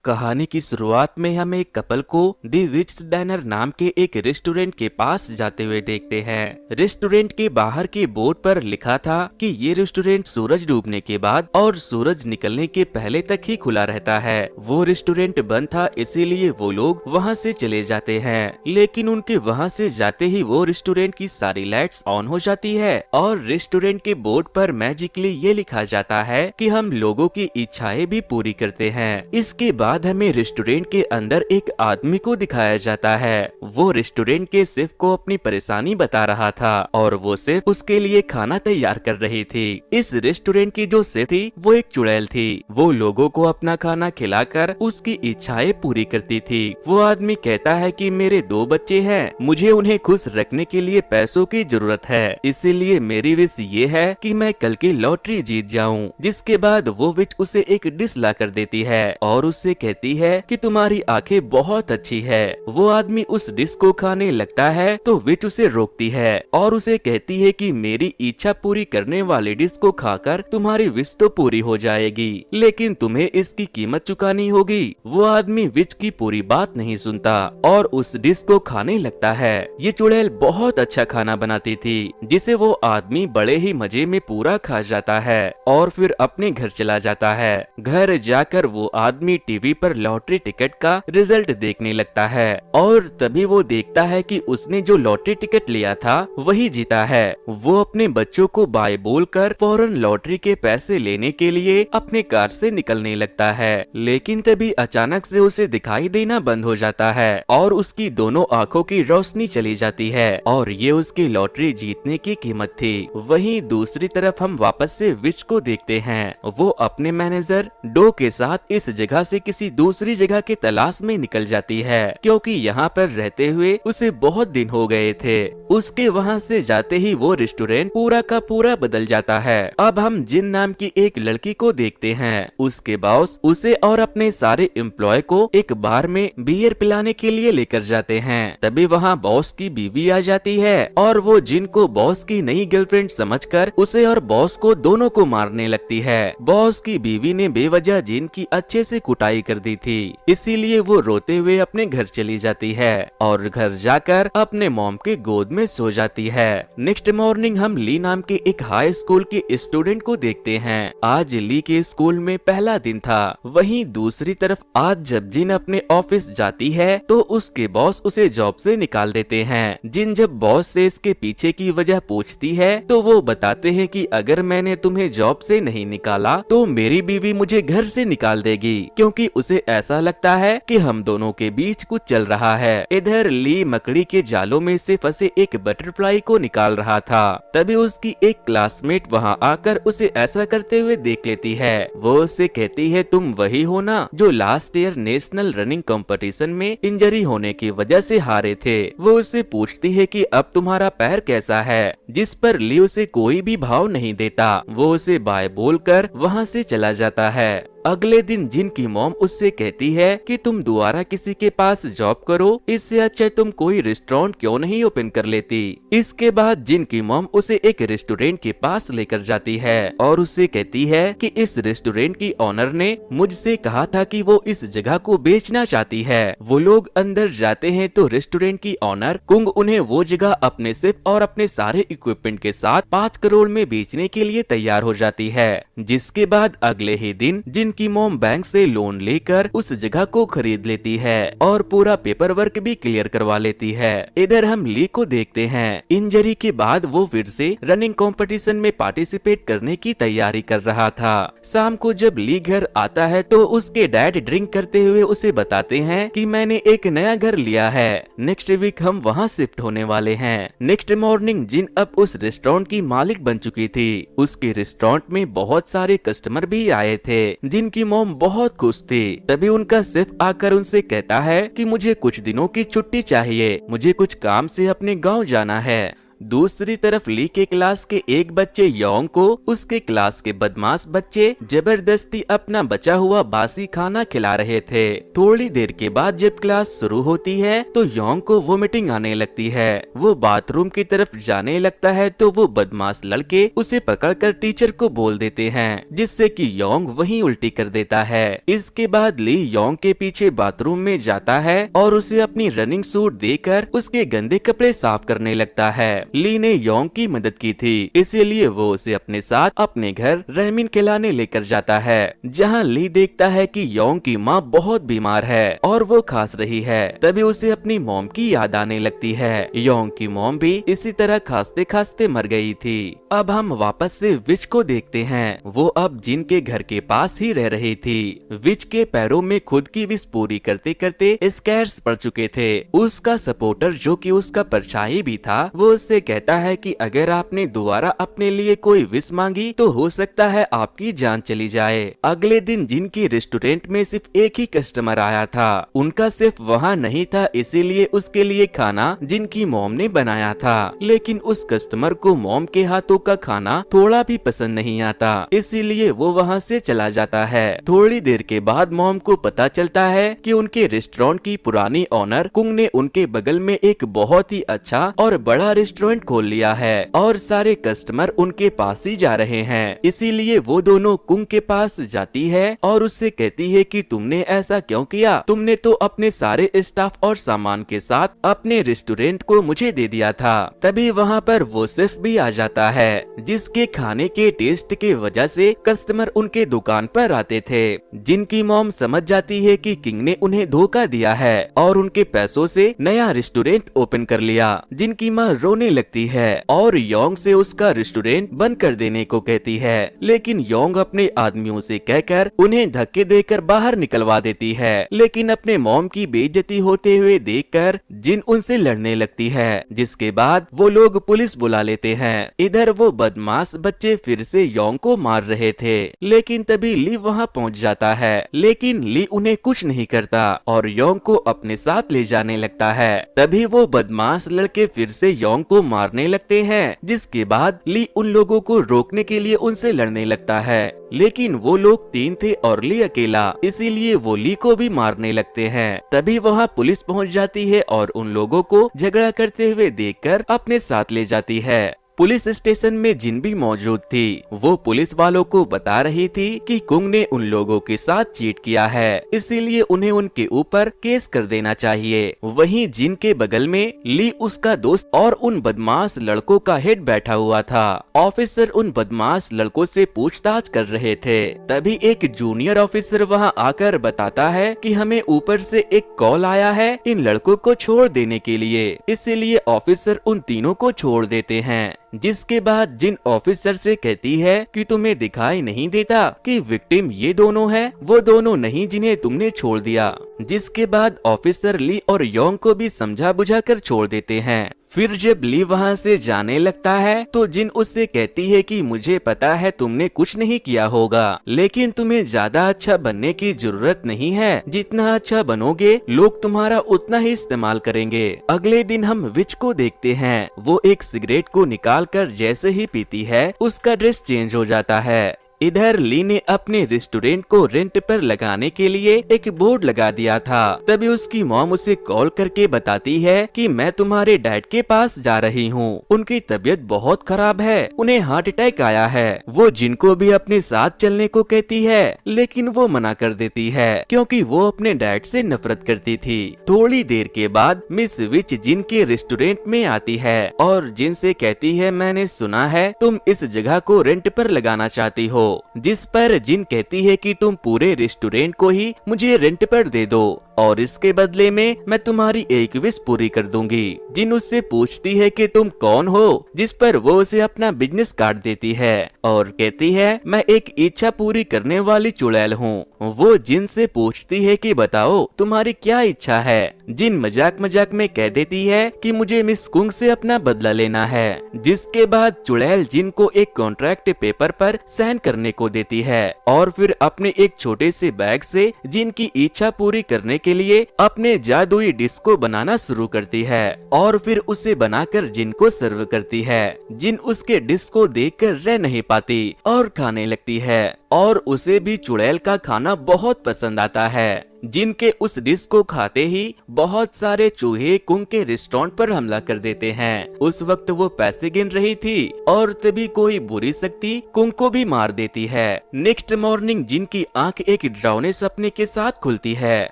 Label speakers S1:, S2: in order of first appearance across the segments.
S1: कहानी की शुरुआत में हम एक कपल को दी विच डाइनर नाम के एक रेस्टोरेंट के पास जाते हुए देखते हैं। रेस्टोरेंट के बाहर के बोर्ड पर लिखा था कि ये रेस्टोरेंट सूरज डूबने के बाद और सूरज निकलने के पहले तक ही खुला रहता है। वो रेस्टोरेंट बंद था, इसीलिए वो लोग वहाँ से चले जाते हैं। लेकिन उनके वहाँ से जाते ही वो रेस्टोरेंट की सारी लाइट्स ऑन हो जाती है और रेस्टोरेंट के बोर्ड पर मैजिकली ये लिखा जाता है कि हम लोगों की इच्छाएं भी पूरी करते हैं। इसके बाद हमें रेस्टोरेंट के अंदर एक आदमी को दिखाया जाता है। वो रेस्टोरेंट के शेफ को अपनी परेशानी बता रहा था और वो शेफ उसके लिए खाना तैयार कर रही थी। इस रेस्टोरेंट की जो शेफ थी वो एक चुड़ैल थी। वो लोगों को अपना खाना खिलाकर उसकी इच्छाएं पूरी करती थी। वो आदमी कहता है कि मेरे 2 बच्चे हैं, मुझे उन्हें खुश रखने के लिए पैसों की जरूरत है, इसीलिए मेरी विश ये है कि मैं कल की लॉटरी जीत जाऊं। जिसके बाद वो विच उसे एक डिश ला कर देती है और उससे कहती है कि तुम्हारी आंखें बहुत अच्छी है। वो आदमी उस डिश को खाने लगता है तो विच उसे रोकती है और उसे कहती है कि मेरी इच्छा पूरी करने वाली डिश को खाकर तुम्हारी विश तो पूरी हो जाएगी, लेकिन तुम्हें इसकी कीमत चुकानी होगी। वो आदमी विच की पूरी बात नहीं सुनता और उस डिश को खाने लगता है। ये चुड़ैल बहुत अच्छा खाना बनाती थी जिसे वो आदमी बड़े ही मजे में पूरा खा जाता है और फिर अपने घर चला जाता है। घर जाकर वो आदमी टीवी पर लॉटरी टिकट का रिजल्ट देखने लगता है और तभी वो देखता है कि उसने जो लॉटरी टिकट लिया था वही जीता है। वो अपने बच्चों को बाय बोलकर फौरन लॉटरी के पैसे लेने के लिए अपने कार से निकलने लगता है, लेकिन तभी अचानक से उसे दिखाई देना बंद हो जाता है और उसकी दोनों आंखों की रोशनी चली जाती है और ये उसकी लॉटरी जीतने की कीमत थी। वहीं दूसरी तरफ हम वापस से विच को देखते हैं। वो अपने मैनेजर डो के साथ इस जगह से किसी दूसरी जगह की तलाश में निकल जाती है, क्योंकि यहाँ पर रहते हुए उसे बहुत दिन हो गए थे। उसके वहाँ से जाते ही वो रेस्टोरेंट पूरा का पूरा बदल जाता है। अब हम जिन नाम की एक लड़की को देखते हैं। उसके बॉस उसे और अपने सारे एम्प्लॉय को एक बार में बियर पिलाने के लिए लेकर जाते हैं। तभी वहाँ बॉस की बीवी आ जाती है और वो जिन को बॉस की नई गर्लफ्रेंड समझकर उसे और बॉस को दोनों को मारने लगती है। बॉस की बीवी ने बेवजह जिन की अच्छे से कुटाई कर दी थी, इसीलिए वो रोते हुए अपने घर चली जाती है और घर जाकर अपने मॉम के गोद में सो जाती है। नेक्स्ट मॉर्निंग हम ली नाम के एक हाई स्कूल के स्टूडेंट को देखते हैं। आज ली के स्कूल में पहला दिन था। वहीं दूसरी तरफ आज जब जिन अपने ऑफिस जाती है तो उसके बॉस उसे जॉब से निकाल देते हैं। जिन जब बॉस से इसके पीछे की वजह पूछती है तो वो बताते हैं कि अगर मैंने तुम्हें जॉब से नहीं निकाला तो मेरी बीवी मुझे घर से निकाल देगी, क्योंकि उसे ऐसा लगता है कि हम दोनों के बीच कुछ चल रहा है। इधर ली मकड़ी के जालों में से फंसे एक बटरफ्लाई को निकाल रहा था। तभी उसकी एक क्लासमेट वहां आकर उसे ऐसा करते हुए देख लेती है। वो उससे कहती है तुम वही हो ना जो last year national running competition में इंजरी होने की वजह से हारे थे। वो उससे पूछती है कि अब तुम्हारा पैर कैसा है, जिस पर ली उसे कोई भी भाव नहीं देता। वो उसे बाय बोलकर वहाँ से चला जाता है। अगले दिन जिन की मॉम उससे कहती है कि तुम दोबारा किसी के पास जॉब करो, इससे अच्छा तुम कोई रेस्टोरेंट क्यों नहीं ओपन कर लेती। इसके बाद जिन की मॉम उसे एक रेस्टोरेंट के पास लेकर जाती है और उससे कहती है कि इस रेस्टोरेंट की ओनर ने मुझसे कहा था कि वो इस जगह को बेचना चाहती है। वो लोग अंदर जाते हैं तो रेस्टोरेंट की ओनर कुंग उन्हें वो जगह अपने शेफ और अपने सारे इक्विपमेंट के साथ 5 करोड़ में बेचने के लिए तैयार हो जाती है। जिसके बाद अगले ही दिन जिन की मॉम बैंक से लोन लेकर उस जगह को खरीद लेती है और पूरा पेपर वर्क भी क्लियर करवा लेती है। इधर हम ली को देखते हैं। इंजरी के बाद वो फिर से रनिंग कंपटीशन में पार्टिसिपेट करने की तैयारी कर रहा था। शाम को जब ली घर आता है तो उसके डैड ड्रिंक करते हुए उसे बताते हैं कि मैंने एक नया घर लिया है, नेक्स्ट वीक हम वहाँ शिफ्ट होने वाले हैं। नेक्स्ट मॉर्निंग जिन अब उस रेस्टोरेंट की मालिक बन चुकी थी। उसके रेस्टोरेंट में बहुत सारे कस्टमर भी आए थे जिनकी मॉम बहुत खुश थी। तभी उनका शेफ आकर उनसे कहता है कि मुझे कुछ दिनों की छुट्टी चाहिए, मुझे कुछ काम से अपने गांव जाना है। दूसरी तरफ ली के क्लास के एक बच्चे योंग को उसके क्लास के बदमाश बच्चे जबरदस्ती अपना बचा हुआ बासी खाना खिला रहे थे। थोड़ी देर के बाद जब क्लास शुरू होती है तो योंग को वोमिटिंग आने लगती है। वो बाथरूम की तरफ जाने लगता है तो वो बदमाश लड़के उसे पकड़कर टीचर को बोल देते हैं, जिससे कि योंग वहीं उल्टी कर देता है। इसके बाद ली योंग के पीछे बाथरूम में जाता है और उसे अपनी रनिंग सूट देकर उसके गंदे कपड़े साफ करने लगता है। ली ने योंग की मदद की थी, इसीलिए वो उसे अपने साथ अपने घर रहमीन खिलाने लेकर जाता है, जहाँ ली देखता है कि योंग की माँ बहुत बीमार है और वो खांस रही है। तभी उसे अपनी मॉम की याद आने लगती है। योंग की मॉम भी इसी तरह खांसते खांसते मर गई थी। अब हम वापस से विच को देखते हैं। वो अब जिन के घर के पास ही रह रही थी। विच के पैरों में खुद की विश पूरी करते करते स्कैर्स पड़ चुके थे। उसका सपोर्टर जो कि उसका परछाई भी था, वो उससे कहता है कि अगर आपने दोबारा अपने लिए कोई विश मांगी तो हो सकता है आपकी जान चली जाए। अगले दिन जिन के रेस्टोरेंट में सिर्फ एक ही कस्टमर आया था। उनका सिर्फ वहाँ नहीं था, इसीलिए उसके लिए खाना जिनकी मॉम ने बनाया था। लेकिन उस कस्टमर को मॉम के हाथों का खाना थोड़ा भी पसंद नहीं आता, इसीलिए वो वहाँ से चला जाता है। थोड़ी देर के बाद मॉम को पता चलता है कि उनके रेस्टोरेंट की पुरानी ओनर कुंग ने उनके बगल में एक बहुत ही अच्छा और बड़ा रेस्टोरेंट खोल लिया है और सारे कस्टमर उनके पास ही जा रहे हैं। इसीलिए वो दोनों कुंग के पास जाती है और उससे कहती है कि तुमने ऐसा क्यों किया? तुमने तो अपने सारे स्टाफ और सामान के साथ अपने रेस्टोरेंट को मुझे दे दिया था। तभी वहाँ पर वो सिर्फ भी आ जाता है, जिसके खाने के टेस्ट के वजह से कस्टमर उनके दुकान पर आते थे। जिनकी मॉम समझ जाती है कि किंग ने उन्हें धोखा दिया है और उनके पैसों से नया रेस्टोरेंट ओपन कर लिया। जिनकी माँ रोने लगती है और योंग से उसका रेस्टोरेंट बंद कर देने को कहती है, लेकिन योंग अपने आदमियों से कहकर उन्हें धक्के देकर बाहर निकलवा देती है। लेकिन अपने मॉम की बेइज्जती होते हुए देखकर जिन उनसे लड़ने लगती है, जिसके बाद वो लोग पुलिस बुला लेते हैं। इधर वो बदमाश बच्चे फिर से योंग को मार रहे थे, लेकिन तभी ली वहाँ पहुँच जाता है। लेकिन ली उन्हें कुछ नहीं करता और योंग को अपने साथ ले जाने लगता है। तभी वो बदमाश लड़के फिर से योंग को मारने लगते हैं, जिसके बाद ली उन लोगों को रोकने के लिए उनसे लड़ने लगता है। लेकिन वो लोग 3 थे और ली अकेला, इसीलिए वो ली को भी मारने लगते हैं। तभी वहाँ पुलिस पहुँच जाती है और उन लोगों को झगड़ा करते हुए देखकर अपने साथ ले जाती है। पुलिस स्टेशन में जिन भी मौजूद थी, वो पुलिस वालों को बता रही थी कि कुंग ने उन लोगों के साथ चीट किया है, इसीलिए उन्हें उनके ऊपर केस कर देना चाहिए। वहीं जिन के बगल में ली उसका दोस्त और उन बदमाश लड़कों का हेड बैठा हुआ था। ऑफिसर उन बदमाश लड़कों से पूछताछ कर रहे थे। तभी एक जूनियर ऑफिसर वहां आकर बताता है कि हमें ऊपर से एक कॉल आया है इन लड़कों को छोड़ देने के लिए, इसीलिए ऑफिसर उन तीनों को छोड़ देते हैं। जिसके बाद जिन ऑफिसर से कहती है कि तुम्हें दिखाई नहीं देता कि विक्टिम ये दोनों हैं, वो दोनों नहीं जिन्हें तुमने छोड़ दिया। जिसके बाद ऑफिसर ली और योंग को भी समझा बुझाकर छोड़ देते हैं। फिर जब ली वहाँ से जाने लगता है तो जिन उससे कहती है कि मुझे पता है तुमने कुछ नहीं किया होगा, लेकिन तुम्हें ज्यादा अच्छा बनने की जरूरत नहीं है। जितना अच्छा बनोगे लोग तुम्हारा उतना ही इस्तेमाल करेंगे। अगले दिन हम विच को देखते हैं। वो एक सिगरेट को निकालकर जैसे ही पीती है उसका ड्रेस चेंज हो जाता है। इधर ली ने अपने रेस्टोरेंट को रेंट पर लगाने के लिए एक बोर्ड लगा दिया था। तभी उसकी मॉम उसे कॉल करके बताती है कि मैं तुम्हारे डैड के पास जा रही हूँ, उनकी तबीयत बहुत खराब है, उन्हें हार्ट अटैक आया है। वो जिनको भी अपने साथ चलने को कहती है, लेकिन वो मना कर देती है क्योंकि वो अपने डैड से नफरत करती थी। थोड़ी देर के बाद मिस विच जिन के रेस्टोरेंट में आती है और जिन से कहती है मैंने सुना है तुम इस जगह को रेंट पर लगाना चाहती हो। जिस पर जिन कहती है कि तुम पूरे रेस्टोरेंट को ही मुझे रेंट पर दे दो और इसके बदले में मैं तुम्हारी एक विश पूरी कर दूंगी। जिन उससे पूछती है कि तुम कौन हो, जिस पर वो उसे अपना बिजनेस कार्ड देती है और कहती है मैं एक इच्छा पूरी करने वाली चुड़ैल हूँ वो जिन से पूछती है कि बताओ तुम्हारी क्या इच्छा है। जिन मजाक मजाक में कह देती है कि मुझे मिस कुंग से अपना बदला लेना है, जिसके बाद चुड़ैल जिन को एक कॉन्ट्रैक्ट पेपर पर साइन करने को देती है और फिर अपने एक छोटे से बैग से जिन की इच्छा पूरी करने के लिए अपने जादुई डिश को बनाना शुरू करती है और फिर उसे बनाकर जिन को सर्व करती है। जिन उसके डिश को देखकर रह नहीं पाती और खाने लगती है और उसे भी चुड़ैल का खाना बहुत पसंद आता है। जिनके उस डिश को खाते ही बहुत सारे चूहे कुंग के रेस्टोरेंट पर हमला कर देते हैं। उस वक्त वो पैसे गिन रही थी और तभी कोई बुरी शक्ति कुंग को भी मार देती है। नेक्स्ट मॉर्निंग जिनकी आंख एक डरावने सपने के साथ खुलती है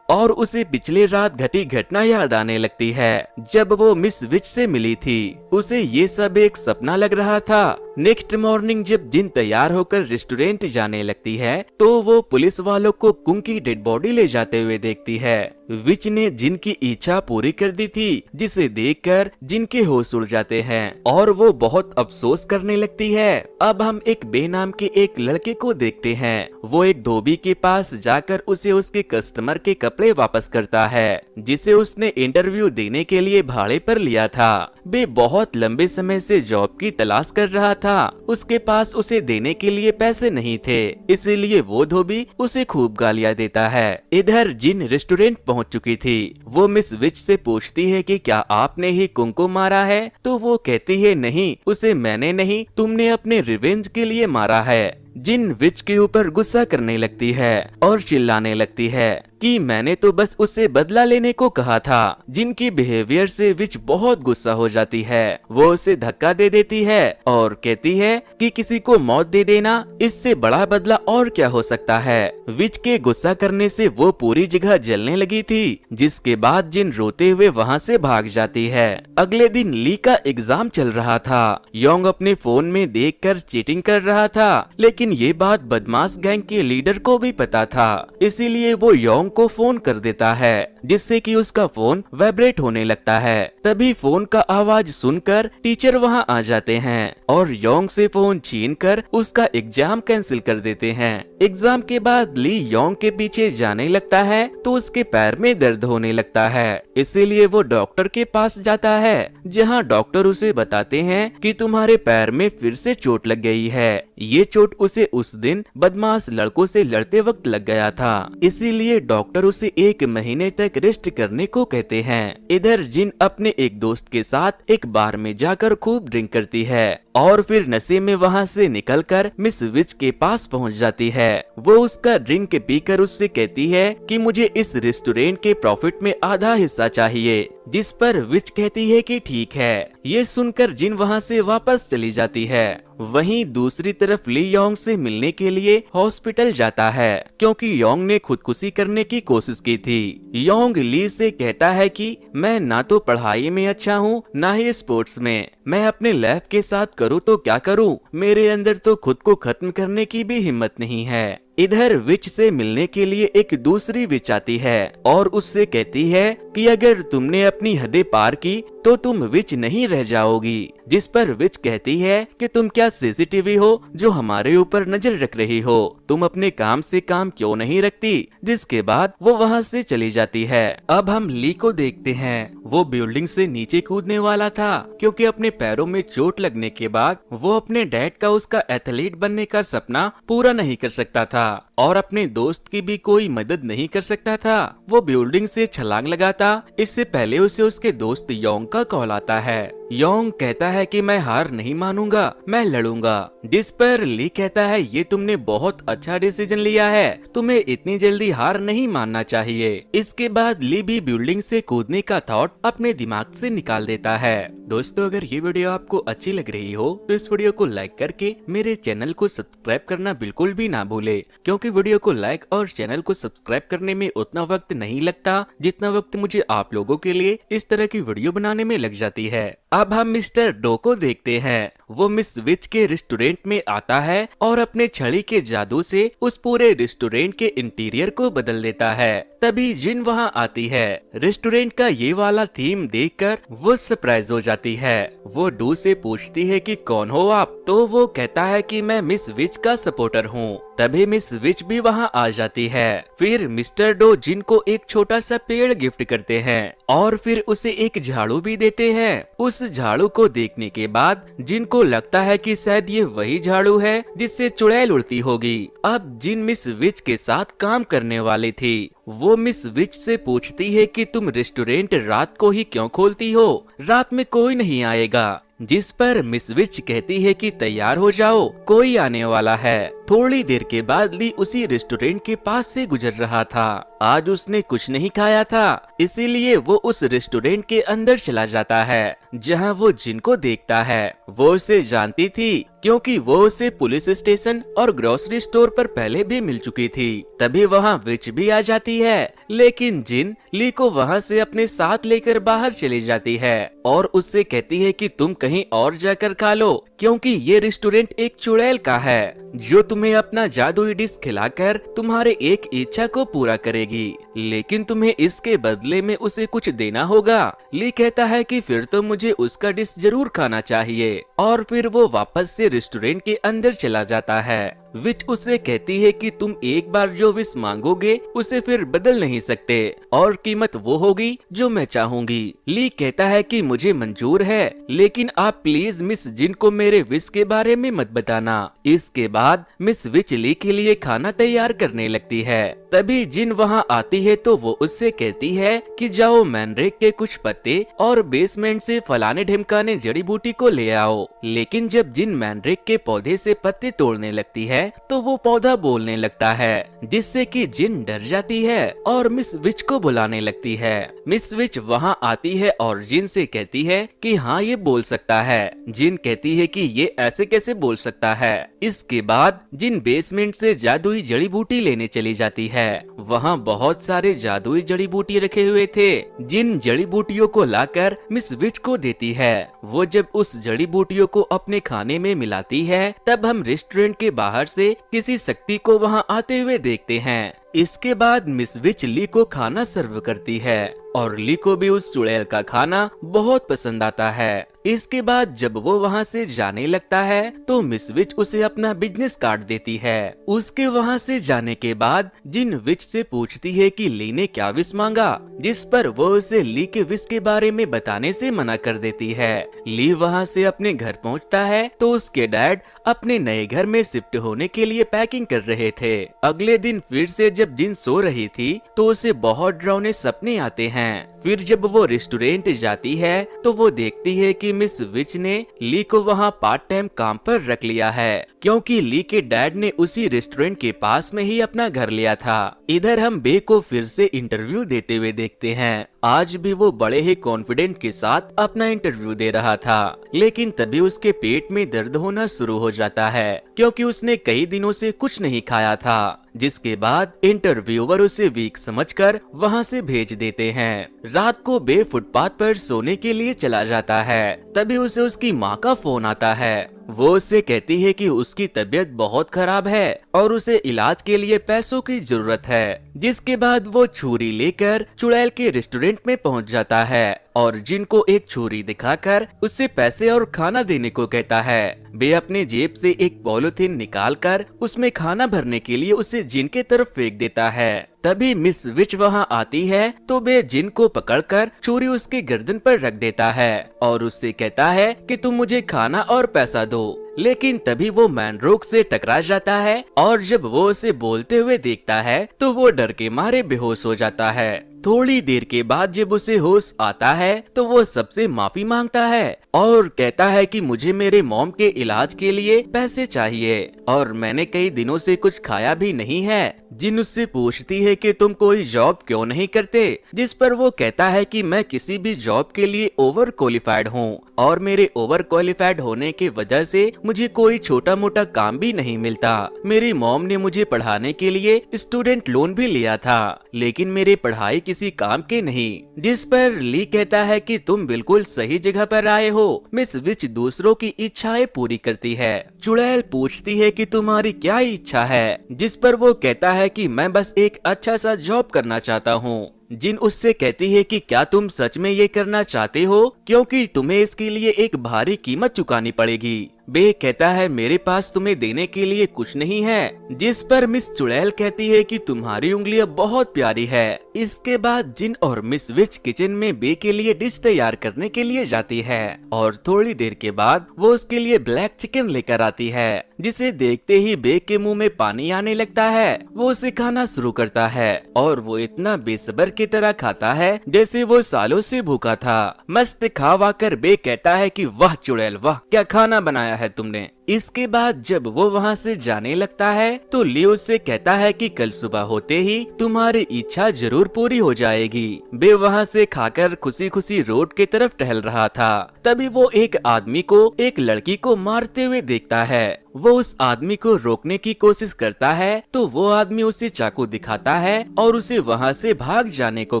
S1: और उसे पिछले रात घटी घटना याद आने लगती है जब वो मिस विच से मिली थी। उसे ये सब एक सपना लग रहा था। नेक्स्ट मॉर्निंग जब जिन तैयार होकर रेस्टोरेंट जाने लगती है तो वो पुलिस वालों को कुंग की डेड बॉडी ले जाते हुए देखती है। विच ने जिन की इच्छा पूरी कर दी थी, जिसे देखकर जिन के होश उड़ जाते हैं और वो बहुत अफसोस करने लगती है। अब हम एक बे नाम के एक लड़के को देखते हैं। वो एक धोबी के पास जाकर उसे उसके कस्टमर के कपड़े वापस करता है जिसे उसने इंटरव्यू देने के लिए भाड़े पर लिया था। बे बहुत लंबे समय से जॉब की तलाश कर रहा था। उसके पास उसे देने के लिए पैसे नहीं थे, इसीलिए वो धोबी उसे खूब गालियां देता है। इधर जिन रेस्टोरेंट पहुंच चुकी थी। वो मिस विच से पूछती है कि क्या आपने ही कुंग को मारा है? तो वो कहती है नहीं, उसे मैंने नहीं, तुमने अपने रिवेंज के लिए मारा है। जिन विच के ऊपर गुस्सा करने लगती है और चिल्लाने लगती है कि मैंने तो बस उससे बदला लेने को कहा था। जिनकी बिहेवियर से विच बहुत गुस्सा हो जाती है। वो उसे धक्का दे देती है और कहती है कि किसी को मौत दे देना, इससे बड़ा बदला और क्या हो सकता है। विच के गुस्सा करने से वो पूरी जगह जलने लगी थी, जिसके बाद जिन रोते हुए वहाँ से भाग जाती है। अगले दिन ली का एग्जाम चल रहा था। योंग अपने फोन में देखकर चीटिंग कर रहा था, लेकिन ये बात बदमाश गैंग के लीडर को भी पता था, इसीलिए वो योंग को फोन कर देता है, जिससे कि उसका फोन वाइब्रेट होने लगता है। तभी फोन का आवाज सुनकर टीचर वहां आ जाते हैं और योंग से फोन छीनकर उसका एग्जाम कैंसिल कर देते हैं। एग्जाम के बाद ली योंग के पीछे जाने लगता है तो उसके पैर में दर्द होने लगता है, इसीलिए वो डॉक्टर के पास जाता है, जहां डॉक्टर उसे बताते हैं कि तुम्हारे पैर में फिर से चोट लग गई है। ये चोट उसे उस दिन बदमाश लड़कों से लड़ते वक्त लग गया था, इसीलिए डॉक्टर उसे 1 महीने तक रेस्ट करने को कहते हैं। इधर जिन अपने एक दोस्त के साथ एक बार में जाकर खूब ड्रिंक करती है और फिर नशे में वहाँ से निकलकर मिस विच के पास पहुँच जाती है। वो उसका ड्रिंक पीकर उससे कहती है कि मुझे इस रेस्टोरेंट के प्रॉफिट में आधा हिस्सा चाहिए, जिस पर विच कहती है कि ठीक है। ये सुनकर जिन वहाँ से वापस चली जाती है। वहीं दूसरी तरफ ली योंग से मिलने के लिए हॉस्पिटल जाता है, क्योंकि योंग ने खुदकुशी करने की कोशिश की थी। योंग ली से कहता है कि मैं ना तो पढ़ाई में अच्छा हूँ, ना ही स्पोर्ट्स में। मैं अपने लैब के साथ करूँ तो क्या करूँ, मेरे अंदर तो खुद को खत्म करने की भी हिम्मत नहीं है। इधर विच से मिलने के लिए एक दूसरी विच आती है और उससे कहती है कि अगर तुमने अपनी हदें पार की तो तुम विच नहीं रह जाओगी, जिस पर विच कहती है कि तुम क्या सीसीटीवी हो जो हमारे ऊपर नजर रख रही हो, तुम अपने काम से काम क्यों नहीं रखती। जिसके बाद वो वहाँ से चली जाती है। अब हम ली को देखते हैं। वो बिल्डिंग से नीचे कूदने वाला था, क्योंकि अपने पैरों में चोट लगने के बाद वो अपने डैड का उसका एथलीट बनने का सपना पूरा नहीं कर सकता था और अपने दोस्त की भी कोई मदद नहीं कर सकता था। वो बिल्डिंग से छलांग लगाता, इससे पहले उसे उसके दोस्त योंग का कॉल आता है। योंग कहता है कि मैं हार नहीं मानूंगा, मैं लड़ूंगा। जिस पर ली कहता है ये तुमने बहुत अच्छा डिसीजन लिया है, तुम्हें इतनी जल्दी हार नहीं मानना चाहिए। इसके बाद ली भी बिल्डिंग से कूदने का थॉट अपने दिमाग से निकाल देता है। दोस्तों, अगर ये वीडियो आपको अच्छी लग रही हो तो इस वीडियो को लाइक करके मेरे चैनल को सब्सक्राइब करना बिल्कुल भी ना भूले, क्योंकि वीडियो को लाइक और चैनल को सब्सक्राइब करने में उतना वक्त नहीं लगता जितना वक्त मुझे आप लोगों के लिए इस तरह की वीडियो बनाने में लग जाती है। अब हम मिस्टर डो को देखते हैं। वो मिस विच के रेस्टोरेंट में आता है और अपने छड़ी के जादू से उस पूरे रेस्टोरेंट के इंटीरियर को बदल देता है। तभी जिन वहाँ आती है। रेस्टोरेंट का ये वाला थीम देखकर वो सरप्राइज हो जाती है। वो डू से पूछती है कि कौन हो आप, तो वो कहता है कि मैं मिस विच का सपोर्टर हूँ तभी मिस विच भी वहाँ आ जाती है। फिर मिस्टर डो जिन को एक छोटा सा पेड़ गिफ्ट करते हैं और फिर उसे एक झाड़ू भी देते हैं। उस झाड़ू को देखने के बाद जिन को लगता है कि शायद ये वही झाड़ू है जिससे चुड़ैल उड़ती होगी। अब जिन मिस विच के साथ काम करने वाली थी वो मिस विच से पूछती है कि तुम रेस्टोरेंट रात को ही क्यों खोलती हो, रात में कोई नहीं आएगा। जिस पर मिस विच कहती है कि तैयार हो जाओ, कोई आने वाला है। थोड़ी देर के बाद ली उसी रेस्टोरेंट के पास से गुजर रहा था। आज उसने कुछ नहीं खाया था, इसीलिए वो उस रेस्टोरेंट के अंदर चला जाता है जहां वो जिन को देखता है। वो उसे जानती थी क्योंकि वो उसे पुलिस स्टेशन और ग्रोसरी स्टोर पर पहले भी मिल चुकी थी। तभी वहां विच भी आ जाती है, लेकिन जिन ली को वहां से अपने साथ लेकर बाहर चली जाती है और उससे कहती है कि तुम कहीं और जाकर खा लो क्योंकि ये रेस्टोरेंट एक चुड़ैल का है जो तुम्हें अपना जादुई डिश खिलाकर तुम्हारे एक इच्छा को पूरा करेगी, लेकिन तुम्हें इसके बदले में उसे कुछ देना होगा। ली कहता है कि फिर तो मुझे उसका डिश जरूर खाना चाहिए और फिर वो वापस से रेस्टोरेंट के अंदर चला जाता है। विच उसे कहती है कि तुम एक बार जो विश मांगोगे उसे फिर बदल नहीं सकते और कीमत वो होगी जो मैं चाहूंगी। ली कहता है कि मुझे मंजूर है, लेकिन आप प्लीज मिस जिन को मेरे विश के बारे में मत बताना। इसके बाद मिस विच ली के लिए खाना तैयार करने लगती है। तभी जिन वहाँ आती है तो वो उससे कहती है कि जाओ मैनरेक के कुछ पत्ते और बेसमेंट से फलाने ढिमकाने जड़ी बूटी को ले आओ। लेकिन जब जिन मैनरेक के पौधे से पत्ते तोड़ने लगती है तो वो पौधा बोलने लगता है, जिससे कि जिन डर जाती है और मिस विच को बुलाने लगती है। मिस विच वहाँ आती है और जिन से कहती है कि हाँ ये बोल सकता है। जिन कहती है कि ये ऐसे कैसे बोल सकता है। इसके बाद जिन बेसमेंट से जादुई जड़ी बूटी लेने चली जाती है। वहाँ बहुत सारे जादुई जड़ी बूटी रखे हुए थे। जिन जड़ी बूटियों को लाकर मिस विच को देती है। वो जब उस जड़ी बूटियों को अपने खाने में मिलाती है तब हम रेस्टोरेंट के बाहर से किसी शक्ति को वहाँ आते हुए देखते हैं। इसके बाद मिस विच ली को खाना सर्व करती है और ली को भी उस चुड़ैल का खाना बहुत पसंद आता है। इसके बाद जब वो वहाँ से जाने लगता है तो मिस विच उसे अपना बिजनेस कार्ड देती है। उसके वहाँ से जाने के बाद जिन विच से पूछती है कि ली ने क्या विश मांगा, जिस पर वो उसे ली के विश के बारे में बताने से मना कर देती है। ली वहाँ से अपने घर पहुँचता है तो उसके डैड अपने नए घर में शिफ्ट होने के लिए पैकिंग कर रहे थे। अगले दिन फिर से जब जिन सो रही थी तो उसे बहुत डरावने सपने आते हैं। फिर जब वो रेस्टोरेंट जाती है तो वो देखती है कि मिस विच ने ली को वहाँ पार्ट टाइम काम पर रख लिया है, क्योंकि ली के डैड ने उसी रेस्टोरेंट के पास में ही अपना घर लिया था। इधर हम बे को फिर से इंटरव्यू देते हुए देखते हैं। आज भी वो बड़े ही कॉन्फिडेंट के साथ अपना इंटरव्यू दे रहा था, लेकिन तभी उसके पेट में दर्द होना शुरू हो जाता है क्योंकि उसने कई दिनों से कुछ नहीं खाया था। जिसके बाद इंटरव्यूअर उसे वीक समझकर वहां से भेज देते हैं। रात को बे फुटपाथ पर सोने के लिए चला जाता है। तभी उसे उसकी माँ का फोन आता है। वो उससे कहती है कि उसकी तबीयत बहुत खराब है और उसे इलाज के लिए पैसों की जरूरत है। जिसके बाद वो छुरी लेकर चुड़ैल के रेस्टोरेंट में पहुंच जाता है और जिन को एक छुरी दिखाकर उससे पैसे और खाना देने को कहता है। बे अपने जेब से एक पॉलिथीन निकालकर उसमें खाना भरने के लिए उसे जिन के तरफ फेंक देता है। तभी मिस विच वहाँ आती है तो बे जिन को पकड़कर छुरी उसके गर्दन पर रख देता है और उससे कहता है कि तुम मुझे खाना और पैसा दो। लेकिन तभी वो मैनरोक से टकरा जाता है और जब वो उसे बोलते हुए देखता है तो वो डर के मारे बेहोश हो जाता है। थोड़ी देर के बाद जब उसे होश आता है तो वो सबसे माफी मांगता है और कहता है कि मुझे मेरे मॉम के इलाज के लिए पैसे चाहिए और मैंने कई दिनों से कुछ खाया भी नहीं है। जिन उससे पूछती है कि तुम कोई जॉब क्यों नहीं करते, जिस पर वो कहता है कि मैं किसी भी जॉब के लिए ओवर क्वालिफाइड हूँ और मेरे ओवर क्वालिफाइड होने की वजह से मुझे कोई छोटा मोटा काम भी नहीं मिलता। मेरी मॉम ने मुझे पढ़ाने के लिए स्टूडेंट लोन भी लिया था, लेकिन मेरी पढ़ाई किसी काम के नहीं। जिस पर ली कहता है कि तुम बिल्कुल सही जगह पर आए हो। मिस विच दूसरों की इच्छाएं पूरी करती है। चुड़ैल पूछती है कि तुम्हारी क्या इच्छा है, जिस पर वो कहता है कि मैं बस एक अच्छा सा जॉब करना चाहता हूँ। जिन उससे कहती है कि क्या तुम सच में ये करना चाहते हो, क्योंकि तुम्हें इसके लिए एक भारी कीमत चुकानी पड़ेगी। बे कहता है मेरे पास तुम्हें देने के लिए कुछ नहीं है, जिस पर मिस चुड़ैल कहती है कि तुम्हारी उंगलियां बहुत प्यारी है। इसके बाद जिन और मिस विच किचन में बे के लिए डिश तैयार करने के लिए जाती है और थोड़ी देर के बाद वो उसके लिए ब्लैक चिकन लेकर आती है, जिसे देखते ही बे के मुंह में पानी आने लगता है। वो उसे खाना शुरू करता है और वो इतना बेसब्र की तरह खाता है जैसे वो सालों से भूखा था। मस्त खा कर बे कहता है कि वाह चुड़ैल वाह, क्या खाना बनाया है तुमने। इसके बाद जब वो वहाँ से जाने लगता है तो ली उससे कहता है कि कल सुबह होते ही तुम्हारी इच्छा जरूर पूरी हो जाएगी। बे वहाँ से खाकर खुशी खुशी रोड की तरफ टहल रहा था, तभी वो एक आदमी को एक लड़की को मारते हुए देखता है। वो उस आदमी को रोकने की कोशिश करता है तो वो आदमी उसे चाकू दिखाता है और उसे वहाँ से भाग जाने को